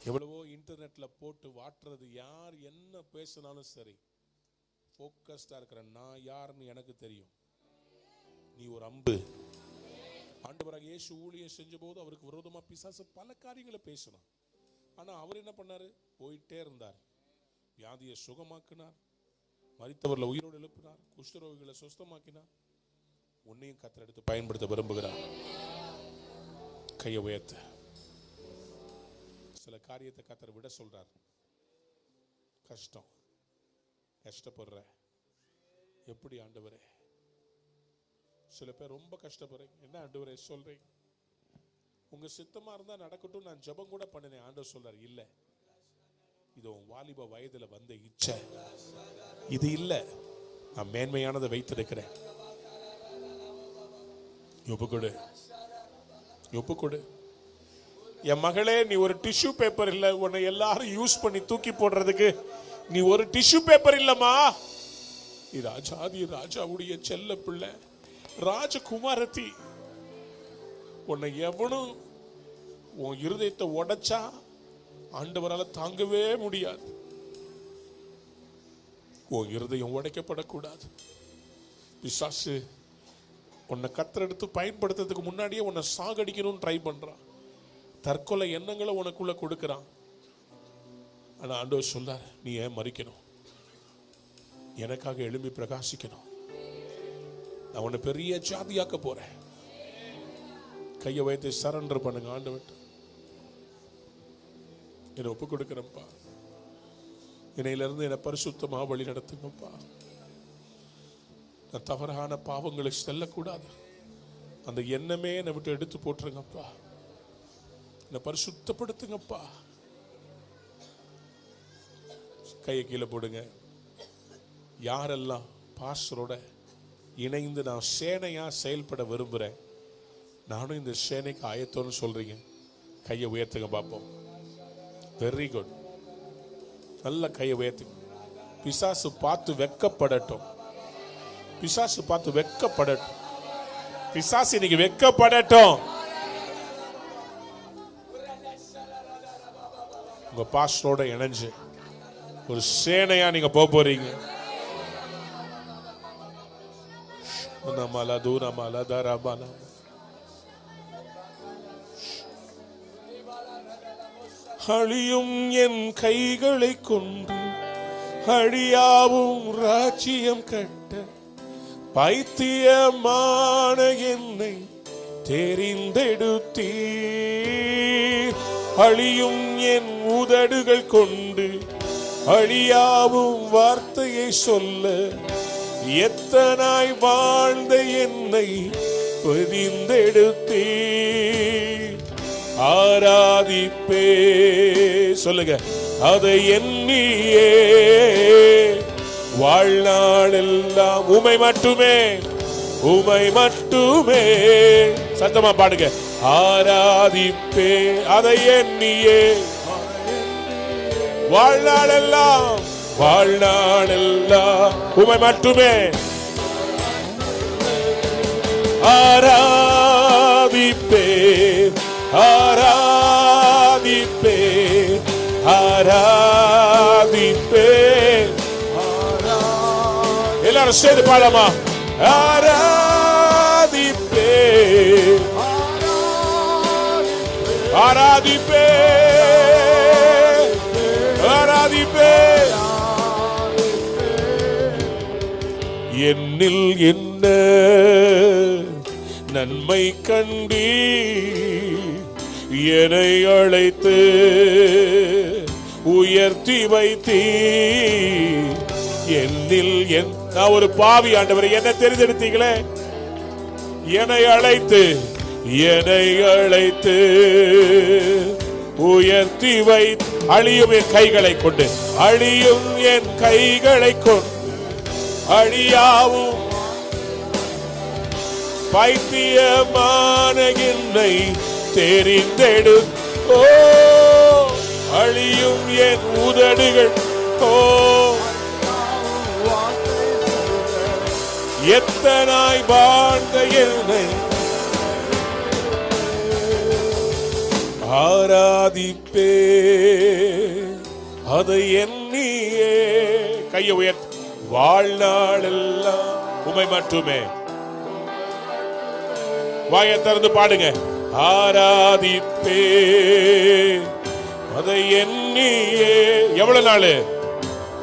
எவ்வளவோ இன்டர்நெட்டில் போட்டு வாட்டுறது. யார் என்ன பேசினாலும் சரி, ஃபோக்கஸ்டாக இருக்கிறேன். நான் யாருன்னு எனக்கு தெரியும். நீ ஒரு அம்பு. ஆண்டவராக இயேசு ஊழியம் செஞ்ச போது அவருக்கு விரோதமாக பிசாசு பல காரியங்களை பேசினான். ஆனால் அவர் என்ன பண்ணார்? போயிட்டே இருந்தார். வியாதியை சுகமாக்கினார், மரித்தவர்களை உயிரோடு எழுப்பினார், குஷ்டரோகிகளை சுஸ்தமாக்கினார். உன்னையும் கர்த்தர் எடுத்து பயன்படுத்த விரும்புகிறார். கையை உயர்த்த. சில காரியத்தை கர்த்தர் விட சொல்றார். கஷ்டப்படுற எப்படி ஆண்டவரே? சில பேர் ரொம்ப கஷ்டப்படுறீங்க. என்ன ஆண்டவரே சொல்றீங்க? உங்க சித்தமா இருந்தா நடக்கட்டும், நான் ஜெபம் கூட பண்ணினேன். ஆண்டவர் சொல்றார், இல்ல, இது உன் வாலிப வயதுல வந்த இச்சை. இது இல்ல, நான் மேன்மையானதை வைத்திருக்கிறேன். ஒப்புக்கொடு. என் மகளே, நீ ஒரு டிஷ்யூ பேப்பர் இல்ல. உன்னை எல்லாரும் யூஸ் பண்ணி தூக்கி போடுறதுக்கு நீ ஒரு டிஷ்யூ பேப்பர் இல்லம்மா. நீ ராஜாதி ராஜாவுடைய செல்ல பிள்ளை, ராஜகுமாரத்தி. உன்னை எவனும் உன் இருதயத்தை உடைச்சா ஆண்டவரால் தாங்கவே முடியாது. உன் இருதயம் உடைக்கப்படக்கூடாது. பிசாசு உன்னை கர்த்தர் எடுத்து பயன்படுத்துறதுக்கு முன்னாடியே உன்னை சாகடிக்கணும்னு ட்ரை பண்றான். தற்கொலை எண்ணங்களை உனக்குள்ள கொடுக்கிறான். ஆனா ஆண்டவர் சொல்றார், நீ ஏன் மறிக்கணும்? எனக்காக எழும்பி பிரகாசிக்கணும். நான் உன்னை பெரிய ஜாதியாக்க போறேன். கையை வைத்து சரண்டர் பண்ணுங்க. ஆண்டவர்கிட்ட என்னை ஒப்பு கொடுக்கிறேன்ப்பா. என்னையிலிருந்து என்னை பரிசுத்தமா வழி நடத்துங்கப்பா. நான் தவறான பாவங்களுக்கு செல்லக்கூடாது. அந்த எண்ணமே என்னை விட்டு எடுத்து போட்டுருங்கப்பா. என்னை பரிசுத்தப்படுத்துங்கப்பா. கையை கீழே போடுங்க. யாரெல்லாம் பாஸ்டரோட இணைந்து நான் சேனையா செயல்பட விரும்புகிறேன், நானும் இந்த சேனைக்கு ஆயத்தம்னு சொல்றீங்க, கையை உயர்த்துங்க பார்ப்போம். Very good. நல்ல கையை உயர்த்துங்க. பிசாசு பார்த்து வெக்கப்படட்டும். பிசாசு பார்த்து வெக்கப்படட்டும். பிசாசு இன்னைக்கு வெக்கப்படட்டும். உங்க பாஸ்டரோட இணைஞ்சு ஒரு சேனையா நீங்க போக போறீங்க. அழியும் என் கைகளை கொண்டு அழியாவும் ராஜ்யம் கட்ட பைத்தியமான என்னை தெரிந்தெடுத்தீர். அழியும் என் உதடுகள் கொண்டு அழியாவும் வார்த்தையை சொல்ல எத்தனாய் வாழ்ந்த என்னை பதிந்தெடுத்தீர். ஆராதிப்பே சொல்லுங்க, அதை எண்ணியே வாழ்நாளெல்லாம் உமை மட்டுமே, உமை மட்டுமே. சத்தமா பாடுங்க. ஆராதிப்பே அதை எண்ணியே வாழ்நாளெல்லாம் வாழ்நாளெல்லாம் உம்மை மட்டுமே ஆராதிப்பேன் ஆராதிப்பேன் ஆராதிப்பேன். எல்லாரும் சேர்ந்து பாடலாமா? ஆராதிப்பேன் ஆராதிப்பேன் ஆராதிப்பேன். என்னில் என்ன நன்மை கண்டி என்னை அழைத்து உயர்த்தி வைத்தீ. என்னில் நான் ஒரு பாவி ஆண்டவரே, என்ன தெரிந்தெடுத்தீங்களே. என்னை அழைத்து உயர்த்தி வை. அழியும் என் கைகளை கொண்டு அழியும் என் கைகளை கொண்டு அழியாவும் பைத்தியமான என்னை தெரிந்தெடு. ஓ அழியும் என் உதடுகள் ஓ எத்தனாய் வாழ்ந்த என்னை ஆராதிப்பே. அதை எண்ணியே கையை உயர்த்த வாழ்நாளெல்லாம் உம்மை மட்டுமே. வாயை திறந்து பாடுங்க. ஆராதிப்பே அதை எண்ணியே. எவ்வளவு நாள்?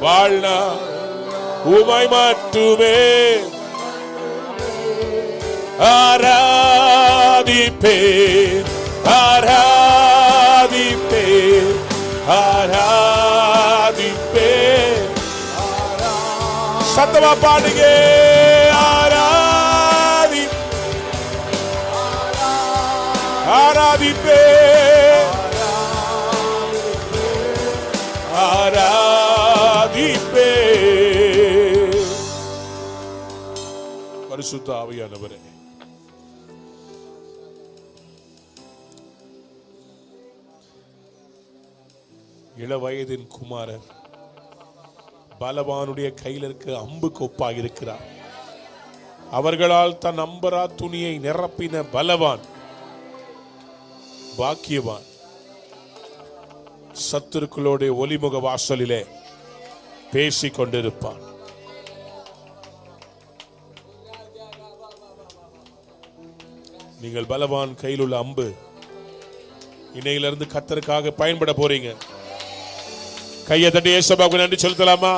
வாழ்நாள் உம்மை மட்டுமே. ஆராதிப்பே ஆராதிப்பே ஆராதிப்பே. சத்தமா பாடுங்க. ஆராதிப்பே ஆராதிப்பே. பரிசுத்த ஆவியானவரே, இளவயதின் குமாரர் பலவானுடைய கையில் இருக்க அம்புக்கு ஒப்பாக இருக்கிறார். அவர்களால் தன் அம்பரா துணியை நிரப்பின பலவான் பாக்கியவான். சத்துருக்களோட ஒலிமுக வாசலிலே பேசிக் கொண்டிருப்பான். நீங்கள் பலவான் கையில் உள்ள அம்பு. இன்னையிலிருந்து கர்த்தருக்காக பயன்பட போறீங்க. கையை தட்டி இயேசுவுக்கு நன்றி செலுத்தலாமா?